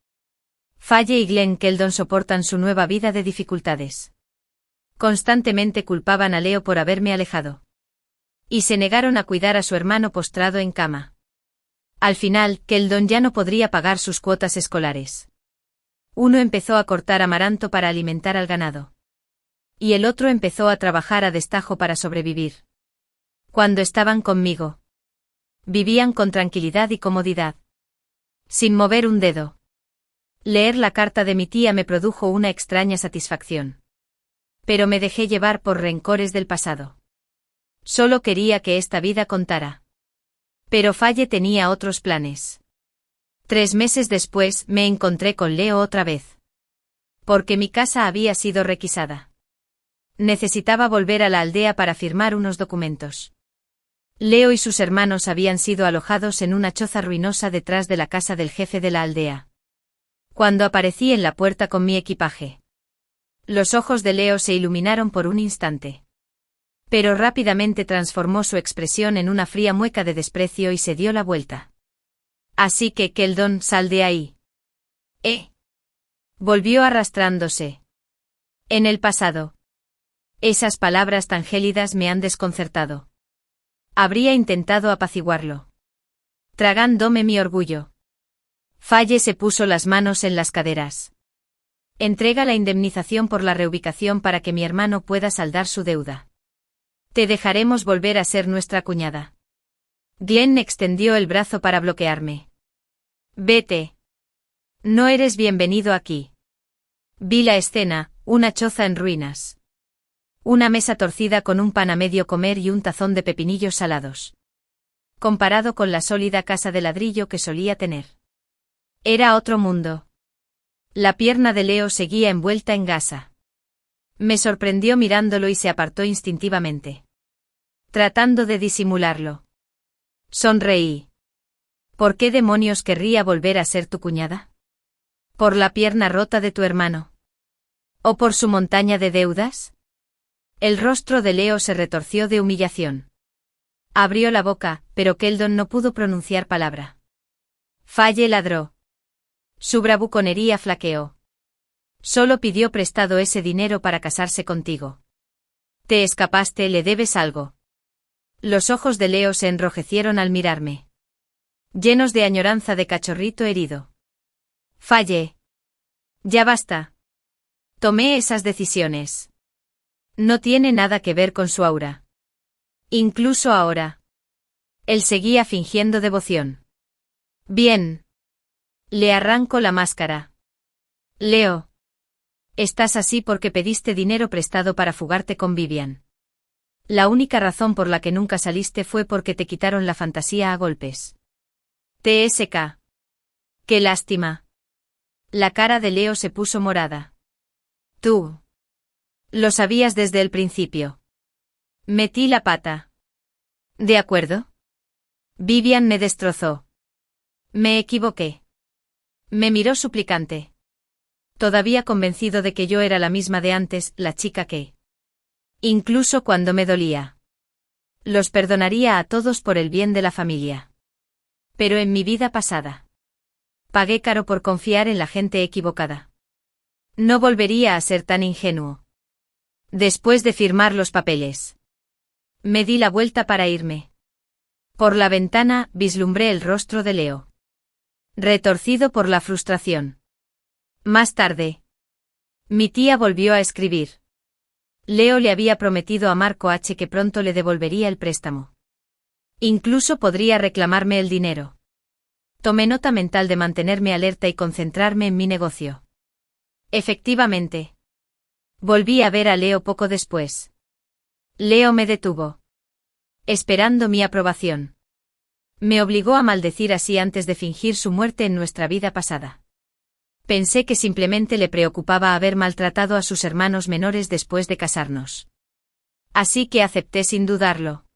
Faye y Glenn Keldon soportan su nueva vida de dificultades. Constantemente culpaban a Leo por haberme alejado. Y se negaron a cuidar a su hermano postrado en cama. Al final, Keldon ya no podría pagar sus cuotas escolares. Uno empezó a cortar amaranto para alimentar al ganado. Y el otro empezó a trabajar a destajo para sobrevivir. Cuando estaban conmigo, vivían con tranquilidad y comodidad. Sin mover un dedo. Leer la carta de mi tía me produjo una extraña satisfacción. Pero me dejé llevar por rencores del pasado. Solo quería que esta vida contara. Pero Faye tenía otros planes. 3 meses después me encontré con Leo otra vez. Porque mi casa había sido requisada. Necesitaba volver a la aldea para firmar unos documentos. Leo y sus hermanos habían sido alojados en una choza ruinosa detrás de la casa del jefe de la aldea. Cuando aparecí en la puerta con mi equipaje, los ojos de Leo se iluminaron por un instante. Pero rápidamente transformó su expresión en una fría mueca de desprecio y se dio la vuelta. Así que, Keldon, sal de ahí. Volvió arrastrándose. En el pasado. Esas palabras tan gélidas me han desconcertado. Habría intentado apaciguarlo. Tragándome mi orgullo. Faye se puso las manos en las caderas. Entrega la indemnización por la reubicación para que mi hermano pueda saldar su deuda. Te dejaremos volver a ser nuestra cuñada. Glenn extendió el brazo para bloquearme. Vete. No eres bienvenido aquí. Vi la escena, una choza en ruinas. Una mesa torcida con un pan a medio comer y un tazón de pepinillos salados. Comparado con la sólida casa de ladrillo que solía tener. Era otro mundo. La pierna de Leo seguía envuelta en gasa. Me sorprendió mirándolo y se apartó instintivamente. Tratando de disimularlo. Sonreí. ¿Por qué demonios querría volver a ser tu cuñada? ¿Por la pierna rota de tu hermano? ¿O por su montaña de deudas? El rostro de Leo se retorció de humillación. Abrió la boca, pero Keldon no pudo pronunciar palabra. Faye ladró. Su bravuconería flaqueó. Solo pidió prestado ese dinero para casarse contigo. Te escapaste, le debes algo. Los ojos de Leo se enrojecieron al mirarme. Llenos de añoranza de cachorrito herido. Faye. Ya basta. Tomé esas decisiones. No tiene nada que ver con su aura. Incluso ahora. Él seguía fingiendo devoción. Bien. Le arranco la máscara. Leo. Estás así porque pediste dinero prestado para fugarte con Vivian. La única razón por la que nunca saliste fue porque te quitaron la fantasía a golpes. TSK. Qué lástima. La cara de Leo se puso morada. Tú. Lo sabías desde el principio. Metí la pata. ¿De acuerdo? Vivian me destrozó. Me equivoqué. Me miró suplicante. Todavía convencido de que yo era la misma de antes, la chica que... Incluso cuando me dolía. Los perdonaría a todos por el bien de la familia. Pero en mi vida pasada. Pagué caro por confiar en la gente equivocada. No volvería a ser tan ingenuo. Después de firmar los papeles. Me di la vuelta para irme. Por la ventana vislumbré el rostro de Leo. Retorcido por la frustración. Más tarde. Mi tía volvió a escribir. Leo le había prometido a Marco H. que pronto le devolvería el préstamo. Incluso podría reclamarme el dinero. Tomé nota mental de mantenerme alerta y concentrarme en mi negocio. Efectivamente. Volví a ver a Leo poco después. Leo me detuvo. Esperando mi aprobación. Me obligó a maldecir así antes de fingir su muerte en nuestra vida pasada. Pensé que simplemente le preocupaba haber maltratado a sus hermanos menores después de casarnos. Así que acepté sin dudarlo.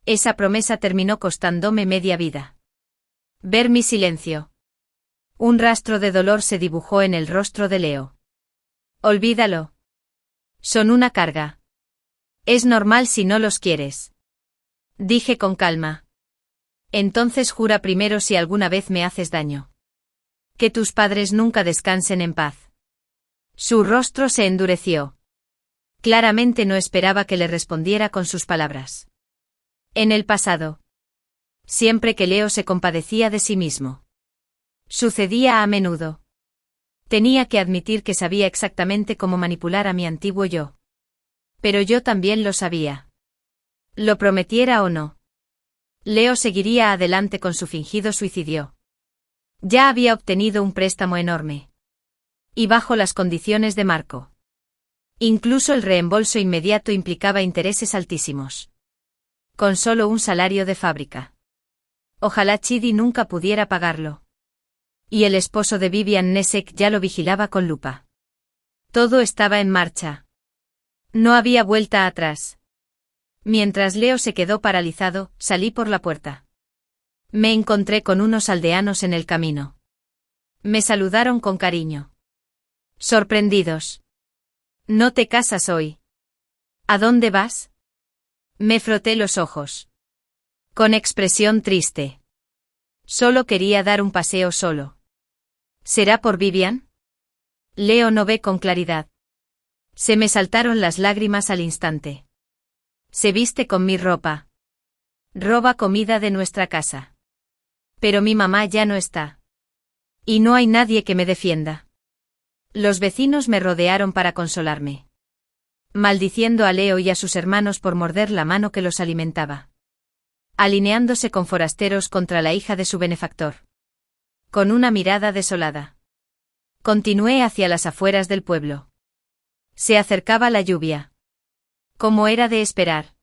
Esa promesa terminó costándome media vida. Ver mi silencio. Un rastro de dolor se dibujó en el rostro de Leo. Olvídalo. Son una carga. Es normal si no los quieres. Dije con calma. Entonces jura primero si alguna vez me haces daño. Que tus padres nunca descansen en paz. Su rostro se endureció. Claramente no esperaba que le respondiera con sus palabras. En el pasado. Siempre que Leo se compadecía de sí mismo. Sucedía a menudo. Tenía que admitir que sabía exactamente cómo manipular a mi antiguo yo. Pero yo también lo sabía. Lo prometiera o no. Leo seguiría adelante con su fingido suicidio. Ya había obtenido un préstamo enorme. Y bajo las condiciones de Marco. Incluso el reembolso inmediato implicaba intereses altísimos. Con solo un salario de fábrica. Ojalá Chidi nunca pudiera pagarlo. Y el esposo de Vivian Nesek ya lo vigilaba con lupa. Todo estaba en marcha. No había vuelta atrás. Mientras Leo se quedó paralizado, salí por la puerta. Me encontré con unos aldeanos en el camino. Me saludaron con cariño. Sorprendidos. ¿No te casas hoy? ¿A dónde vas? Me froté los ojos. Con expresión triste. Solo quería dar un paseo solo. ¿Será por Vivian? Leo no ve con claridad. Se me saltaron las lágrimas al instante. Se viste con mi ropa. Roba comida de nuestra casa. Pero mi mamá ya no está. Y no hay nadie que me defienda. Los vecinos me rodearon para consolarme. Maldiciendo a Leo y a sus hermanos por morder la mano que los alimentaba. Alineándose con forasteros contra la hija de su benefactor. Con una mirada desolada. Continué hacia las afueras del pueblo. Se acercaba la lluvia. Como era de esperar.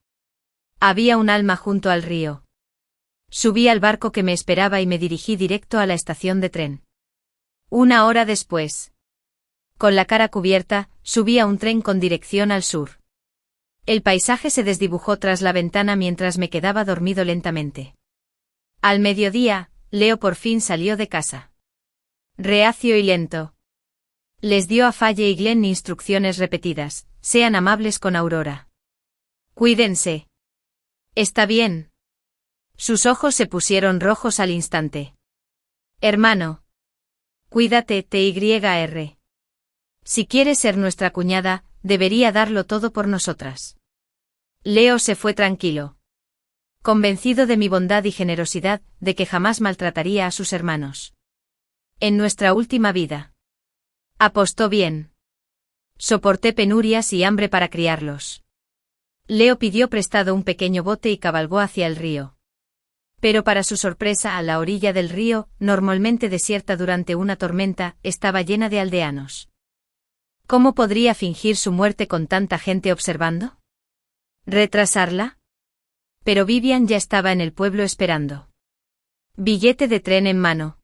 Había un alma junto al río. Subí al barco que me esperaba y me dirigí directo a la estación de tren. Una hora después. Con la cara cubierta, subí a un tren con dirección al sur. El paisaje se desdibujó tras la ventana mientras me quedaba dormido lentamente. Al mediodía, Leo por fin salió de casa. Reacio y lento. Les dio a Faye y Glenn instrucciones repetidas: sean amables con Aurora. Cuídense. Está bien. Sus ojos se pusieron rojos al instante. Hermano. Cuídate, TYR. Si quieres ser nuestra cuñada, debería darlo todo por nosotras. Leo se fue tranquilo. Convencido de mi bondad y generosidad, de que jamás maltrataría a sus hermanos. En nuestra última vida. Apostó bien. Soporté penurias y hambre para criarlos. Leo pidió prestado un pequeño bote y cabalgó hacia el río. Pero para su sorpresa, a la orilla del río, normalmente desierta durante una tormenta, estaba llena de aldeanos. ¿Cómo podría fingir su muerte con tanta gente observando? ¿Retrasarla? Pero Vivian ya estaba en el pueblo esperando. Billete de tren en mano.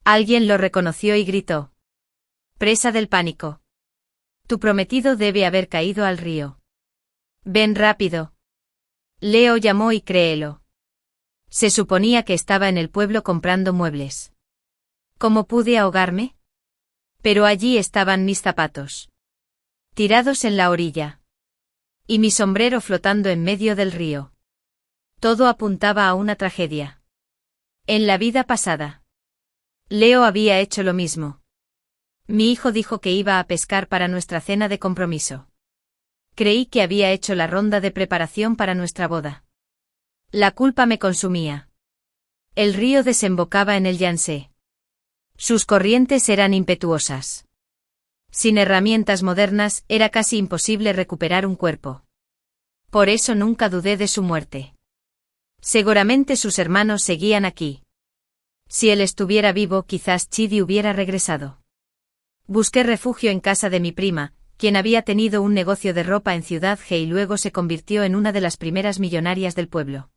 Alguien lo reconoció y gritó. Presa del pánico. Tu prometido debe haber caído al río. Ven rápido. Leo llamó y créelo. Se suponía que estaba en el pueblo comprando muebles. ¿Cómo pude ahogarme? Pero allí estaban mis zapatos. Tirados en la orilla. Y mi sombrero flotando en medio del río. Todo apuntaba a una tragedia. En la vida pasada. Leo había hecho lo mismo. Mi hijo dijo que iba a pescar para nuestra cena de compromiso. Creí que había hecho la ronda de preparación para nuestra boda. La culpa me consumía. El río desembocaba en el Yangtze. Sus corrientes eran impetuosas. Sin herramientas modernas, era casi imposible recuperar un cuerpo. Por eso nunca dudé de su muerte. Seguramente sus hermanos seguían aquí. Si él estuviera vivo, quizás Chidi hubiera regresado. Busqué refugio en casa de mi prima, quien había tenido un negocio de ropa en Ciudad G y luego se convirtió en una de las primeras millonarias del pueblo.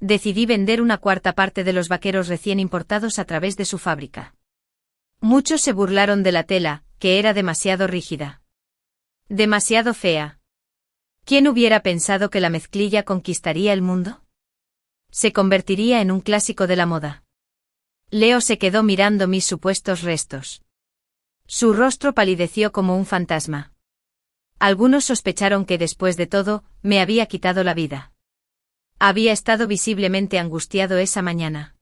Decidí vender una cuarta parte de los vaqueros recién importados a través de su fábrica. Muchos se burlaron de la tela, que era demasiado rígida. Demasiado fea. ¿Quién hubiera pensado que la mezclilla conquistaría el mundo? Se convertiría en un clásico de la moda. Leo se quedó mirando mis supuestos restos. Su rostro palideció como un fantasma. Algunos sospecharon que después de todo, me había quitado la vida. Había estado visiblemente angustiado esa mañana.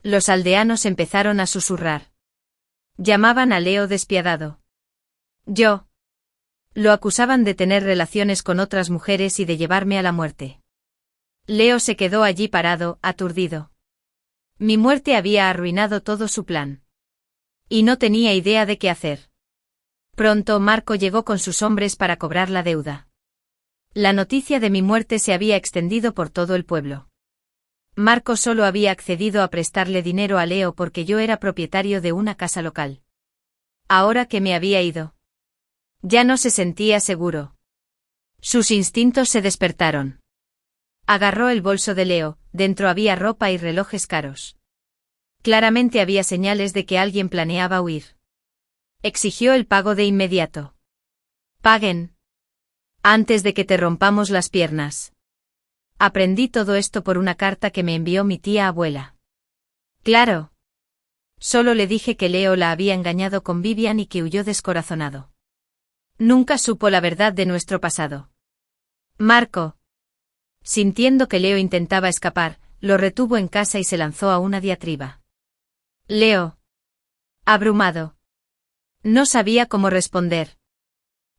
Los aldeanos empezaron a susurrar. Llamaban a Leo despiadado. Yo. Lo acusaban de tener relaciones con otras mujeres y de llevarme a la muerte. Leo se quedó allí parado, aturdido. Mi muerte había arruinado todo su plan. Y no tenía idea de qué hacer. Pronto Marco llegó con sus hombres para cobrar la deuda. La noticia de mi muerte se había extendido por todo el pueblo. Marco solo había accedido a prestarle dinero a Leo porque yo era propietario de una casa local. Ahora que me había ido. Ya no se sentía seguro. Sus instintos se despertaron. Agarró el bolso de Leo, dentro había ropa y relojes caros. Claramente había señales de que alguien planeaba huir. Exigió el pago de inmediato. Paguen. Antes de que te rompamos las piernas. Aprendí todo esto por una carta que me envió mi tía abuela. Claro. Solo le dije que Leo la había engañado con Vivian y que huyó descorazonado. Nunca supo la verdad de nuestro pasado. Marco. Sintiendo que Leo intentaba escapar, lo retuvo en casa y se lanzó a una diatriba. Leo. Abrumado. No sabía cómo responder.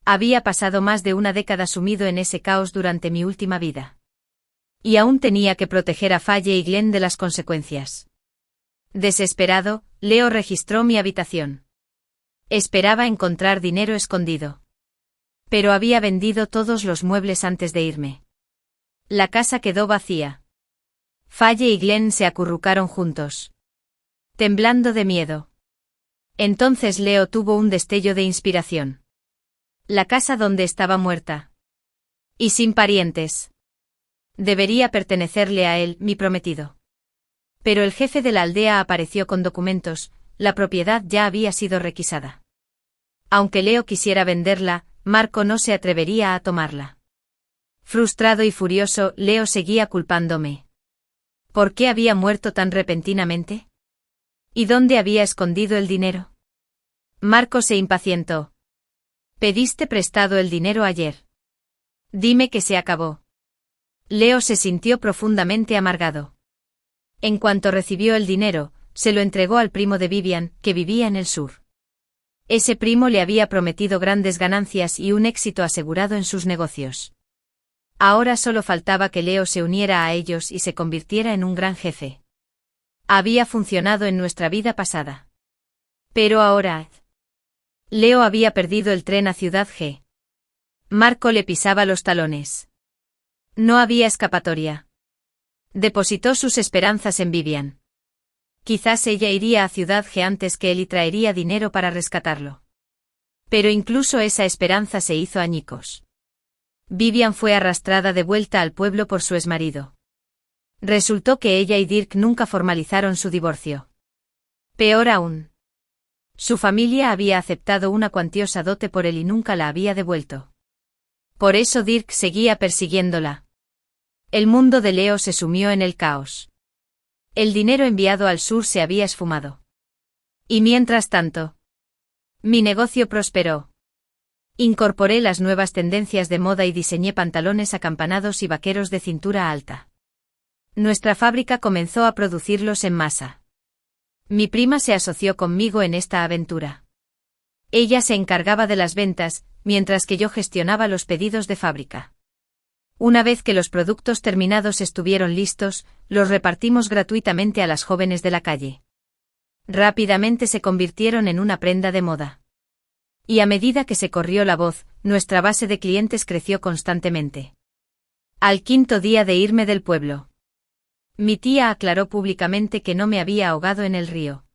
Había pasado más de una década sumido en ese caos durante mi última vida. Y aún tenía que proteger a Faye y Glenn de las consecuencias. Desesperado, Leo registró mi habitación. Esperaba encontrar dinero escondido. Pero había vendido todos los muebles antes de irme. La casa quedó vacía. Faye y Glenn se acurrucaron juntos. Temblando de miedo. Entonces Leo tuvo un destello de inspiración. La casa donde estaba muerta. Y sin parientes. Debería pertenecerle a él, mi prometido. Pero el jefe de la aldea apareció con documentos, la propiedad ya había sido requisada. Aunque Leo quisiera venderla, Marco no se atrevería a tomarla. Frustrado y furioso, Leo seguía culpándome. ¿Por qué había muerto tan repentinamente? ¿Y dónde había escondido el dinero? Marco se impacientó. Pediste prestado el dinero ayer. Dime que se acabó. Leo se sintió profundamente amargado. En cuanto recibió el dinero, se lo entregó al primo de Vivian, que vivía en el sur. Ese primo le había prometido grandes ganancias y un éxito asegurado en sus negocios. Ahora solo faltaba que Leo se uniera a ellos y se convirtiera en un gran jefe. Había funcionado en nuestra vida pasada. Pero ahora... Leo había perdido el tren a Ciudad G. Marco le pisaba los talones. No había escapatoria. Depositó sus esperanzas en Vivian. Quizás ella iría a Ciudad G antes que él y traería dinero para rescatarlo. Pero incluso esa esperanza se hizo añicos. Vivian fue arrastrada de vuelta al pueblo por su exmarido. Resultó que ella y Dirk nunca formalizaron su divorcio. Peor aún. Su familia había aceptado una cuantiosa dote por él y nunca la había devuelto. Por eso Dirk seguía persiguiéndola. El mundo de Leo se sumió en el caos. El dinero enviado al sur se había esfumado. Y mientras tanto, mi negocio prosperó. Incorporé las nuevas tendencias de moda y diseñé pantalones acampanados y vaqueros de cintura alta. Nuestra fábrica comenzó a producirlos en masa. Mi prima se asoció conmigo en esta aventura. Ella se encargaba de las ventas, mientras que yo gestionaba los pedidos de fábrica. Una vez que los productos terminados estuvieron listos, los repartimos gratuitamente a las jóvenes de la calle. Rápidamente se convirtieron en una prenda de moda. Y a medida que se corrió la voz, nuestra base de clientes creció constantemente. Al quinto día de irme del pueblo, mi tía aclaró públicamente que no me había ahogado en el río,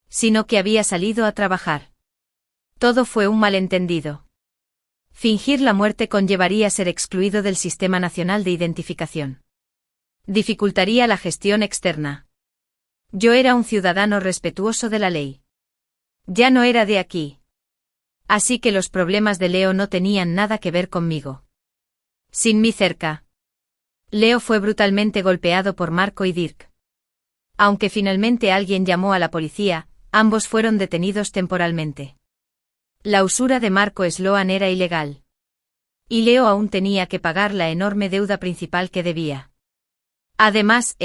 sino que había salido a trabajar. Todo fue un malentendido. Fingir la muerte conllevaría ser excluido del Sistema Nacional de Identificación. Dificultaría la gestión externa. Yo era un ciudadano respetuoso de la ley. Ya no era de aquí. Así que los problemas de Leo no tenían nada que ver conmigo. Sin mí cerca, Leo fue brutalmente golpeado por Marco y Dirk. Aunque finalmente alguien llamó a la policía, ambos fueron detenidos temporalmente. La usura de Marco Sloan era ilegal. Y Leo aún tenía que pagar la enorme deuda principal que debía. Además,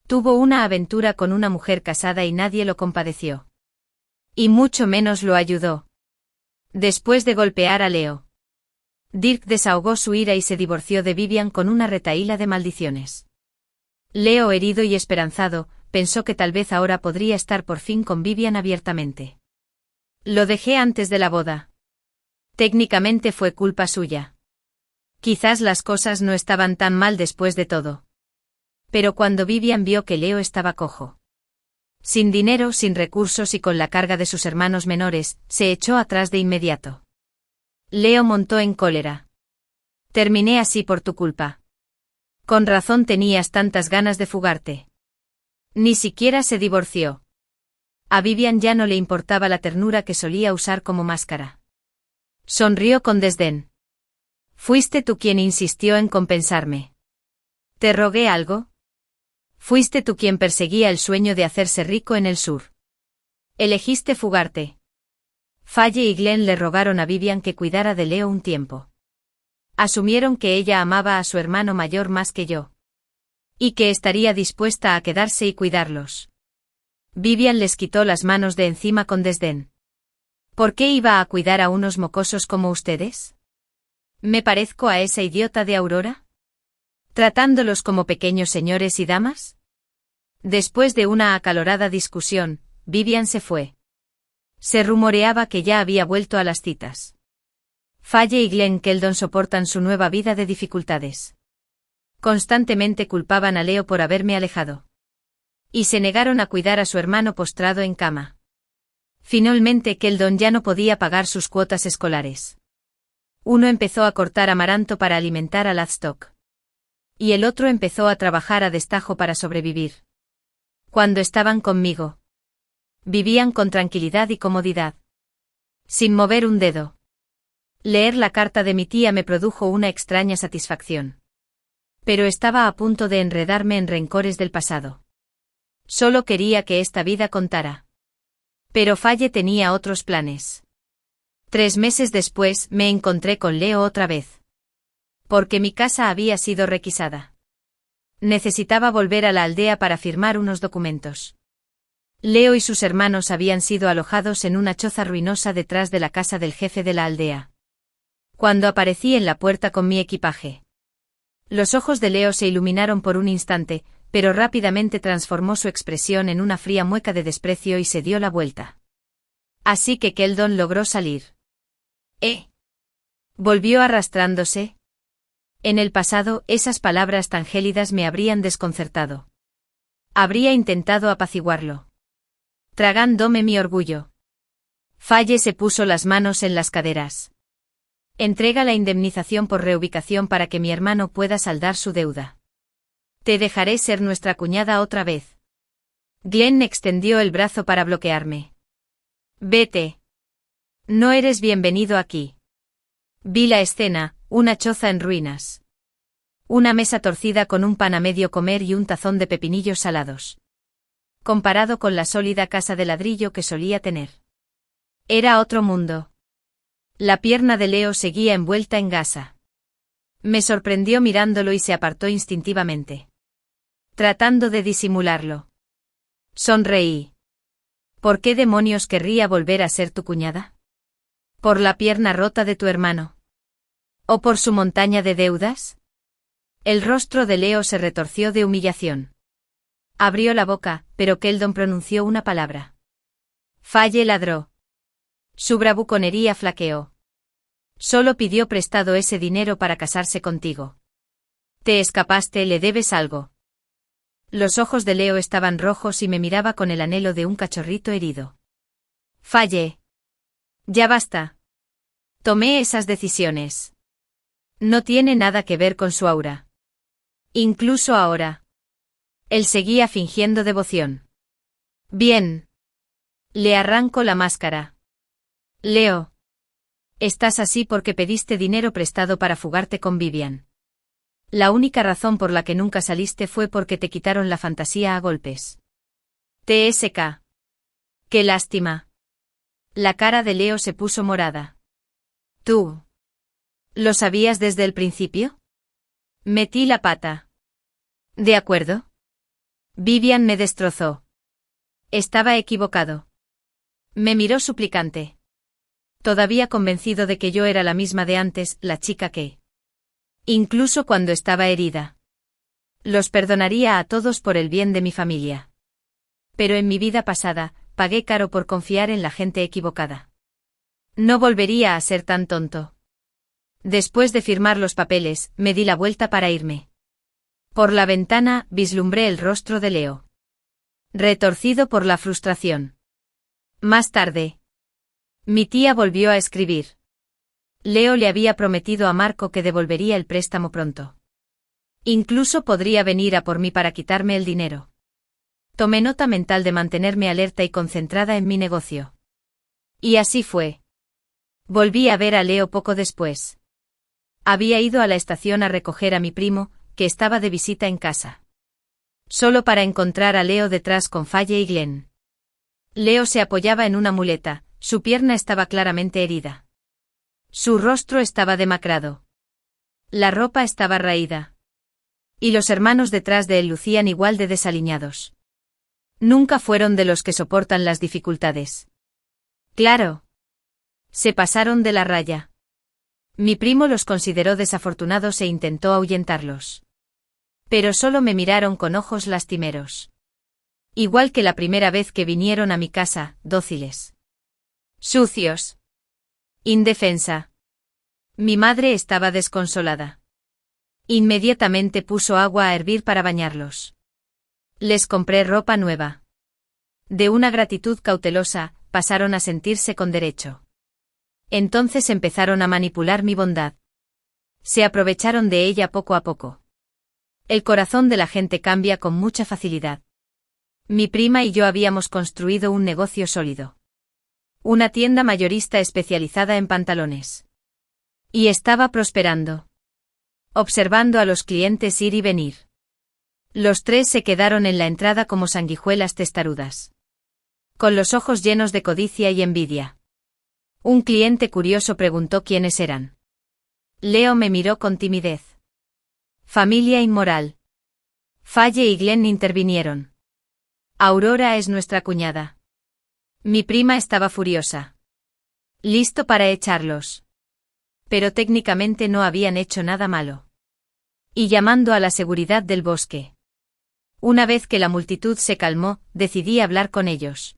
tuvo una aventura con una mujer casada y nadie lo compadeció. Y mucho menos lo ayudó. Después de golpear a Leo, Dirk desahogó su ira y se divorció de Vivian con una retahíla de maldiciones. Leo, herido y esperanzado, pensó que tal vez ahora podría estar por fin con Vivian abiertamente. Lo dejé antes de la boda. Técnicamente fue culpa suya. Quizás las cosas no estaban tan mal después de todo. Pero cuando Vivian vio que Leo estaba cojo, sin dinero, sin recursos y con la carga de sus hermanos menores, se echó atrás de inmediato. Leo montó en cólera. Terminé así por tu culpa. Con razón tenías tantas ganas de fugarte. Ni siquiera se divorció. A Vivian ya no le importaba la ternura que solía usar como máscara. Sonrió con desdén. Fuiste tú quien insistió en compensarme. ¿Te rogué algo? Fuiste tú quien perseguía el sueño de hacerse rico en el sur. Elegiste fugarte. Faye y Glenn le rogaron a Vivian que cuidara de Leo un tiempo. Asumieron que ella amaba a su hermano mayor más que yo. Y que estaría dispuesta a quedarse y cuidarlos. Vivian les quitó las manos de encima con desdén. ¿Por qué iba a cuidar a unos mocosos como ustedes? ¿Me parezco a esa idiota de Aurora? ¿Tratándolos como pequeños señores y damas? Después de una acalorada discusión, Vivian se fue. Se rumoreaba que ya había vuelto a las citas. Faye y Glenn Keldon soportan su nueva vida de dificultades. Constantemente culpaban a Leo por haberme alejado. Y se negaron a cuidar a su hermano postrado en cama. Finalmente Keldon ya no podía pagar sus cuotas escolares. Uno empezó a cortar amaranto para alimentar a Ladstock. Y el otro empezó a trabajar a destajo para sobrevivir. Cuando estaban conmigo, vivían con tranquilidad y comodidad. Sin mover un dedo. Leer la carta de mi tía me produjo una extraña satisfacción. Pero estaba a punto de enredarme en rencores del pasado. Solo quería que esta vida contara. Pero Faye tenía otros planes. 3 meses después me encontré con Leo otra vez. Porque mi casa había sido requisada. Necesitaba volver a la aldea para firmar unos documentos. Leo y sus hermanos habían sido alojados en una choza ruinosa detrás de la casa del jefe de la aldea. Cuando aparecí en la puerta con mi equipaje. Los ojos de Leo se iluminaron por un instante, pero rápidamente transformó su expresión en una fría mueca de desprecio y se dio la vuelta. Así que Keldon logró salir. Volvió arrastrándose. En el pasado, esas palabras tan gélidas me habrían desconcertado. Habría intentado apaciguarlo. Tragándome mi orgullo. Faye se puso las manos en las caderas. Entrega la indemnización por reubicación para que mi hermano pueda saldar su deuda. Te dejaré ser nuestra cuñada otra vez. Glenn extendió el brazo para bloquearme. Vete. No eres bienvenido aquí. Vi la escena, una choza en ruinas. Una mesa torcida con un pan a medio comer y un tazón de pepinillos salados. Comparado con la sólida casa de ladrillo que solía tener. Era otro mundo. La pierna de Leo seguía envuelta en gasa. Me sorprendió mirándolo y se apartó instintivamente. Tratando de disimularlo. Sonreí. ¿Por qué demonios querría volver a ser tu cuñada? ¿Por la pierna rota de tu hermano? ¿O por su montaña de deudas? El rostro de Leo se retorció de humillación. Abrió la boca, pero Keldon pronunció una palabra. Faye ladró. Su bravuconería flaqueó. Solo pidió prestado ese dinero para casarse contigo. Te escapaste, le debes algo. Los ojos de Leo estaban rojos y me miraba con el anhelo de un cachorrito herido. Faye. Ya basta. Tomé esas decisiones. No tiene nada que ver con su aura. Incluso ahora. Él seguía fingiendo devoción. Bien. Le arranco la máscara. Leo. Estás así porque pediste dinero prestado para fugarte con Vivian. La única razón por la que nunca saliste fue porque te quitaron la fantasía a golpes. TSK. Qué lástima. La cara de Leo se puso morada. ¿Tú? ¿Lo sabías desde el principio? Metí la pata. ¿De acuerdo? Vivian me destrozó. Estaba equivocado. Me miró suplicante. Todavía convencido de que yo era la misma de antes, la chica que... Incluso cuando estaba herida. Los perdonaría a todos por el bien de mi familia. Pero en mi vida pasada, pagué caro por confiar en la gente equivocada. No volvería a ser tan tonto. Después de firmar los papeles, me di la vuelta para irme. Por la ventana, vislumbré el rostro de Leo. Retorcido por la frustración. Más tarde. Mi tía volvió a escribir. Leo le había prometido a Marco que devolvería el préstamo pronto. Incluso podría venir a por mí para quitarme el dinero. Tomé nota mental de mantenerme alerta y concentrada en mi negocio. Y así fue. Volví a ver a Leo poco después. Había ido a la estación a recoger a mi primo, que estaba de visita en casa. Solo para encontrar a Leo detrás con Faye y Glenn. Leo se apoyaba en una muleta, su pierna estaba claramente herida. Su rostro estaba demacrado. La ropa estaba raída. Y los hermanos detrás de él lucían igual de desaliñados. Nunca fueron de los que soportan las dificultades. Claro. Se pasaron de la raya. Mi primo los consideró desafortunados e intentó ahuyentarlos. Pero solo me miraron con ojos lastimeros. Igual que la primera vez que vinieron a mi casa, dóciles. Sucios. Indefensa. Mi madre estaba desconsolada. Inmediatamente puso agua a hervir para bañarlos. Les compré ropa nueva. De una gratitud cautelosa, pasaron a sentirse con derecho. Entonces empezaron a manipular mi bondad. Se aprovecharon de ella poco a poco. El corazón de la gente cambia con mucha facilidad. Mi prima y yo habíamos construido un negocio sólido. Una tienda mayorista especializada en pantalones. Y estaba prosperando. Observando a los clientes ir y venir. Los tres se quedaron en la entrada como sanguijuelas testarudas. Con los ojos llenos de codicia y envidia. Un cliente curioso preguntó quiénes eran. Leo me miró con timidez. Familia inmoral. Faye y Glenn intervinieron. Aurora es nuestra cuñada. Mi prima estaba furiosa. Listo para echarlos. Pero técnicamente no habían hecho nada malo. Y llamando a la seguridad del bosque. Una vez que la multitud se calmó, decidí hablar con ellos.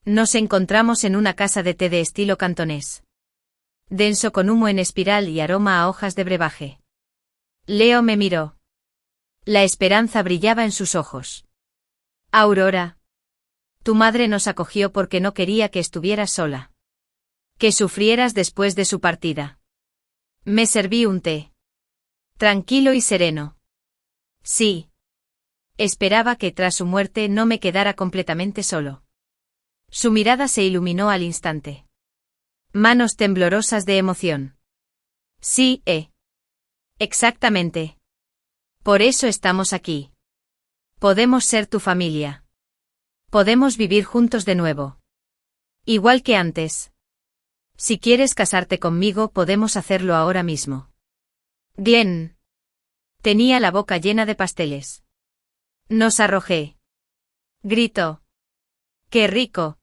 Nos encontramos en una casa de té de estilo cantonés. Denso con humo en espiral y aroma a hojas de brebaje. Leo me miró. La esperanza brillaba en sus ojos. Aurora. Tu madre nos acogió porque no quería que estuvieras sola. Que sufrieras después de su partida. Me serví un té. Tranquilo y sereno. Sí. Esperaba que tras su muerte no me quedara completamente solo. Su mirada se iluminó al instante. Manos temblorosas de emoción. Sí, exactamente. Por eso estamos aquí. Podemos ser tu familia. Podemos vivir juntos de nuevo. Igual que antes. Si quieres casarte conmigo, podemos hacerlo ahora mismo. Glenn. Tenía la boca llena de pasteles. Nos arrojé. Gritó. ¡Qué rico!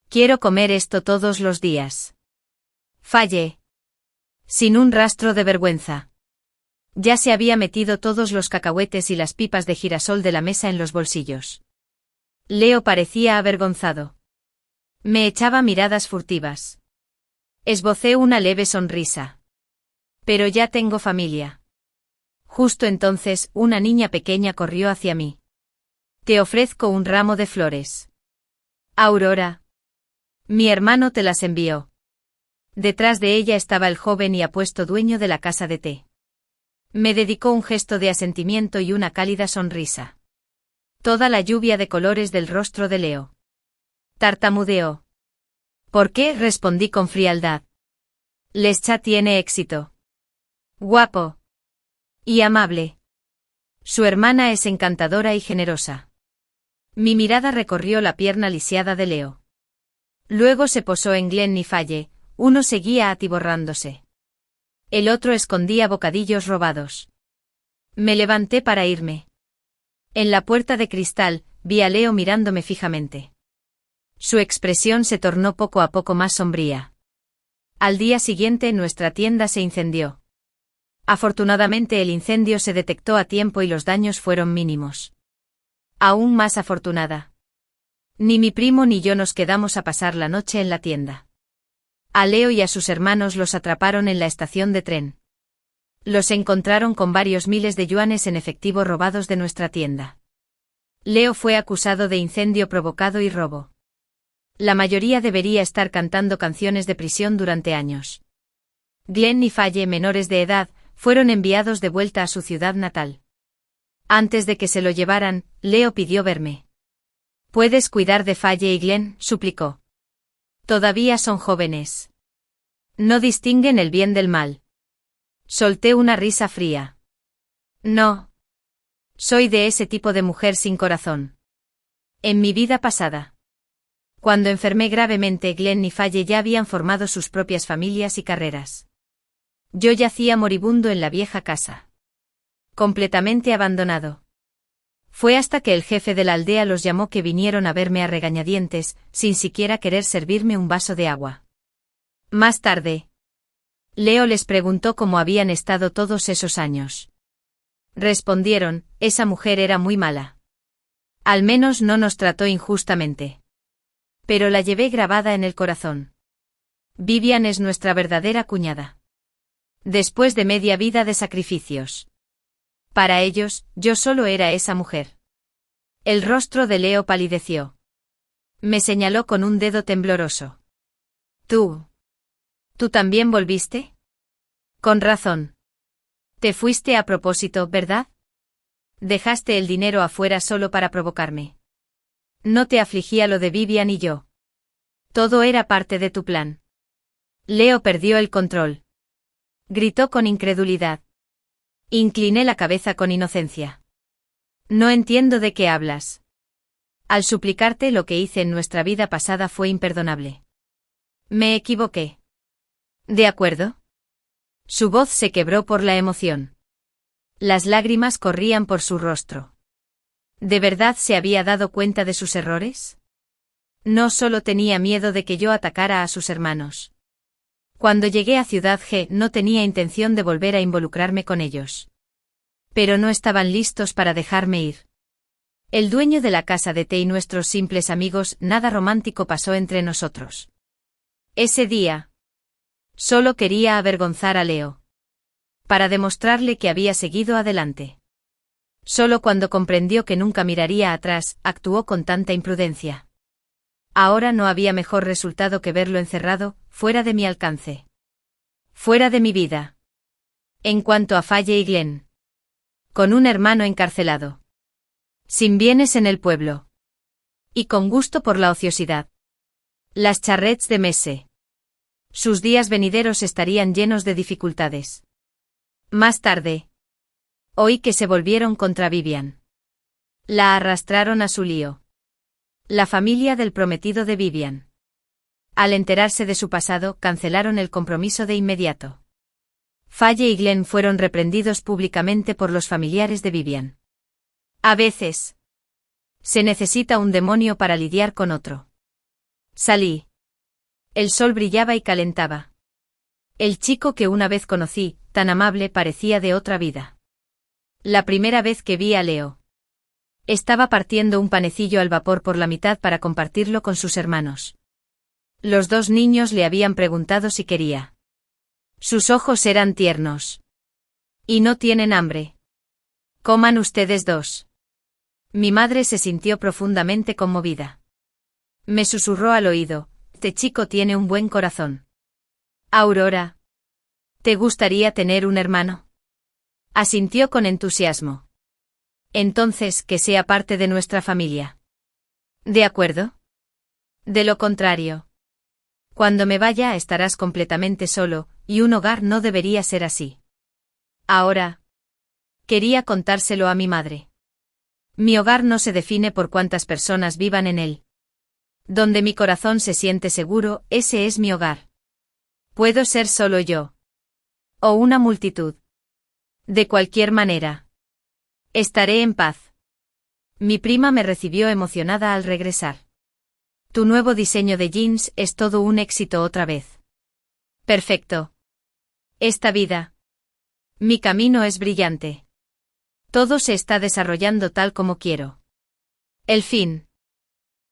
Quiero comer esto todos los días. Faye. Sin un rastro de vergüenza. Ya se había metido todos los cacahuetes y las pipas de girasol de la mesa en los bolsillos. Leo parecía avergonzado. Me echaba miradas furtivas. Esbocé una leve sonrisa. Pero ya tengo familia. Justo entonces, una niña pequeña corrió hacia mí. Te ofrezco un ramo de flores. Aurora. Mi hermano te las envió. Detrás de ella estaba el joven y apuesto dueño de la casa de té. Me dedicó un gesto de asentimiento y una cálida sonrisa. Toda la lluvia de colores del rostro de Leo. Tartamudeó. ¿Por qué? Respondí con frialdad. Lescha tiene éxito. Guapo. Y amable. Su hermana es encantadora y generosa. Mi mirada recorrió la pierna lisiada de Leo. Luego se posó en Glenn y Faye, uno seguía atiborrándose. El otro escondía bocadillos robados. Me levanté para irme. En la puerta de cristal, vi a Leo mirándome fijamente. Su expresión se tornó poco a poco más sombría. Al día siguiente nuestra tienda se incendió. Afortunadamente el incendio se detectó a tiempo y los daños fueron mínimos. Aún más afortunada. Ni mi primo ni yo nos quedamos a pasar la noche en la tienda. A Leo y a sus hermanos los atraparon en la estación de tren. Los encontraron con varios miles de yuanes en efectivo robados de nuestra tienda. Leo fue acusado de incendio provocado y robo. La mayoría debería estar cantando canciones de prisión durante años. Glenn y Faye, menores de edad, fueron enviados de vuelta a su ciudad natal. Antes de que se lo llevaran, Leo pidió verme. «¿Puedes cuidar de Faye y Glenn?», suplicó. «Todavía son jóvenes. No distinguen el bien del mal». Solté una risa fría. «No. Soy de ese tipo de mujer sin corazón. En mi vida pasada. Cuando enfermé gravemente, Glenn y Faye ya habían formado sus propias familias y carreras. Yo yacía moribundo en la vieja casa. Completamente abandonado. Fue hasta que el jefe de la aldea los llamó que vinieron a verme a regañadientes, sin siquiera querer servirme un vaso de agua. Más tarde, Leo les preguntó cómo habían estado todos esos años. Respondieron, esa mujer era muy mala. Al menos no nos trató injustamente. Pero la llevé grabada en el corazón. Vivian es nuestra verdadera cuñada. Después de media vida de sacrificios. Para ellos, yo solo era esa mujer. El rostro de Leo palideció. Me señaló con un dedo tembloroso. ¿Tú también volviste? Con razón. Te fuiste a propósito, ¿verdad? Dejaste el dinero afuera solo para provocarme. No te afligía lo de Vivian y yo. Todo era parte de tu plan. Leo perdió el control. Gritó con incredulidad. Incliné la cabeza con inocencia. No entiendo de qué hablas. Al suplicarte, lo que hice en nuestra vida pasada fue imperdonable. Me equivoqué. ¿De acuerdo? Su voz se quebró por la emoción. Las lágrimas corrían por su rostro. ¿De verdad se había dado cuenta de sus errores? No solo tenía miedo de que yo atacara a sus hermanos. Cuando llegué a Ciudad G no tenía intención de volver a involucrarme con ellos. Pero no estaban listos para dejarme ir. El dueño de la casa de té y nuestros simples amigos, nada romántico pasó entre nosotros. Ese día. Solo quería avergonzar a Leo. Para demostrarle que había seguido adelante. Solo cuando comprendió que nunca miraría atrás, actuó con tanta imprudencia. Ahora no había mejor resultado que verlo encerrado, fuera de mi alcance. Fuera de mi vida. En cuanto a Faye y Glenn. Con un hermano encarcelado. Sin bienes en el pueblo. Y con gusto por la ociosidad. Las charrettes de Messe. Sus días venideros estarían llenos de dificultades. Más tarde. Oí que se volvieron contra Vivian. La arrastraron a su lío. La familia del prometido de Vivian. Al enterarse de su pasado, cancelaron el compromiso de inmediato. Faye y Glenn fueron reprendidos públicamente por los familiares de Vivian. A veces. Se necesita un demonio para lidiar con otro. Salí. El sol brillaba y calentaba. El chico que una vez conocí, tan amable, parecía de otra vida. La primera vez que vi a Leo. Estaba partiendo un panecillo al vapor por la mitad para compartirlo con sus hermanos. Los dos niños le habían preguntado si quería. Sus ojos eran tiernos. Y no tienen hambre. Coman ustedes dos. Mi madre se sintió profundamente conmovida. Me susurró al oído, este chico tiene un buen corazón. Aurora. ¿Te gustaría tener un hermano? Asintió con entusiasmo. Entonces, que sea parte de nuestra familia. ¿De acuerdo? De lo contrario. Cuando me vaya estarás completamente solo, y un hogar no debería ser así. Ahora. Quería contárselo a mi madre. Mi hogar no se define por cuántas personas vivan en él. Donde mi corazón se siente seguro, ese es mi hogar. Puedo ser solo yo. O una multitud. De cualquier manera. Estaré en paz. Mi prima me recibió emocionada al regresar. Tu nuevo diseño de jeans es todo un éxito otra vez. Perfecto. Esta vida. Mi camino es brillante. Todo se está desarrollando tal como quiero. El fin.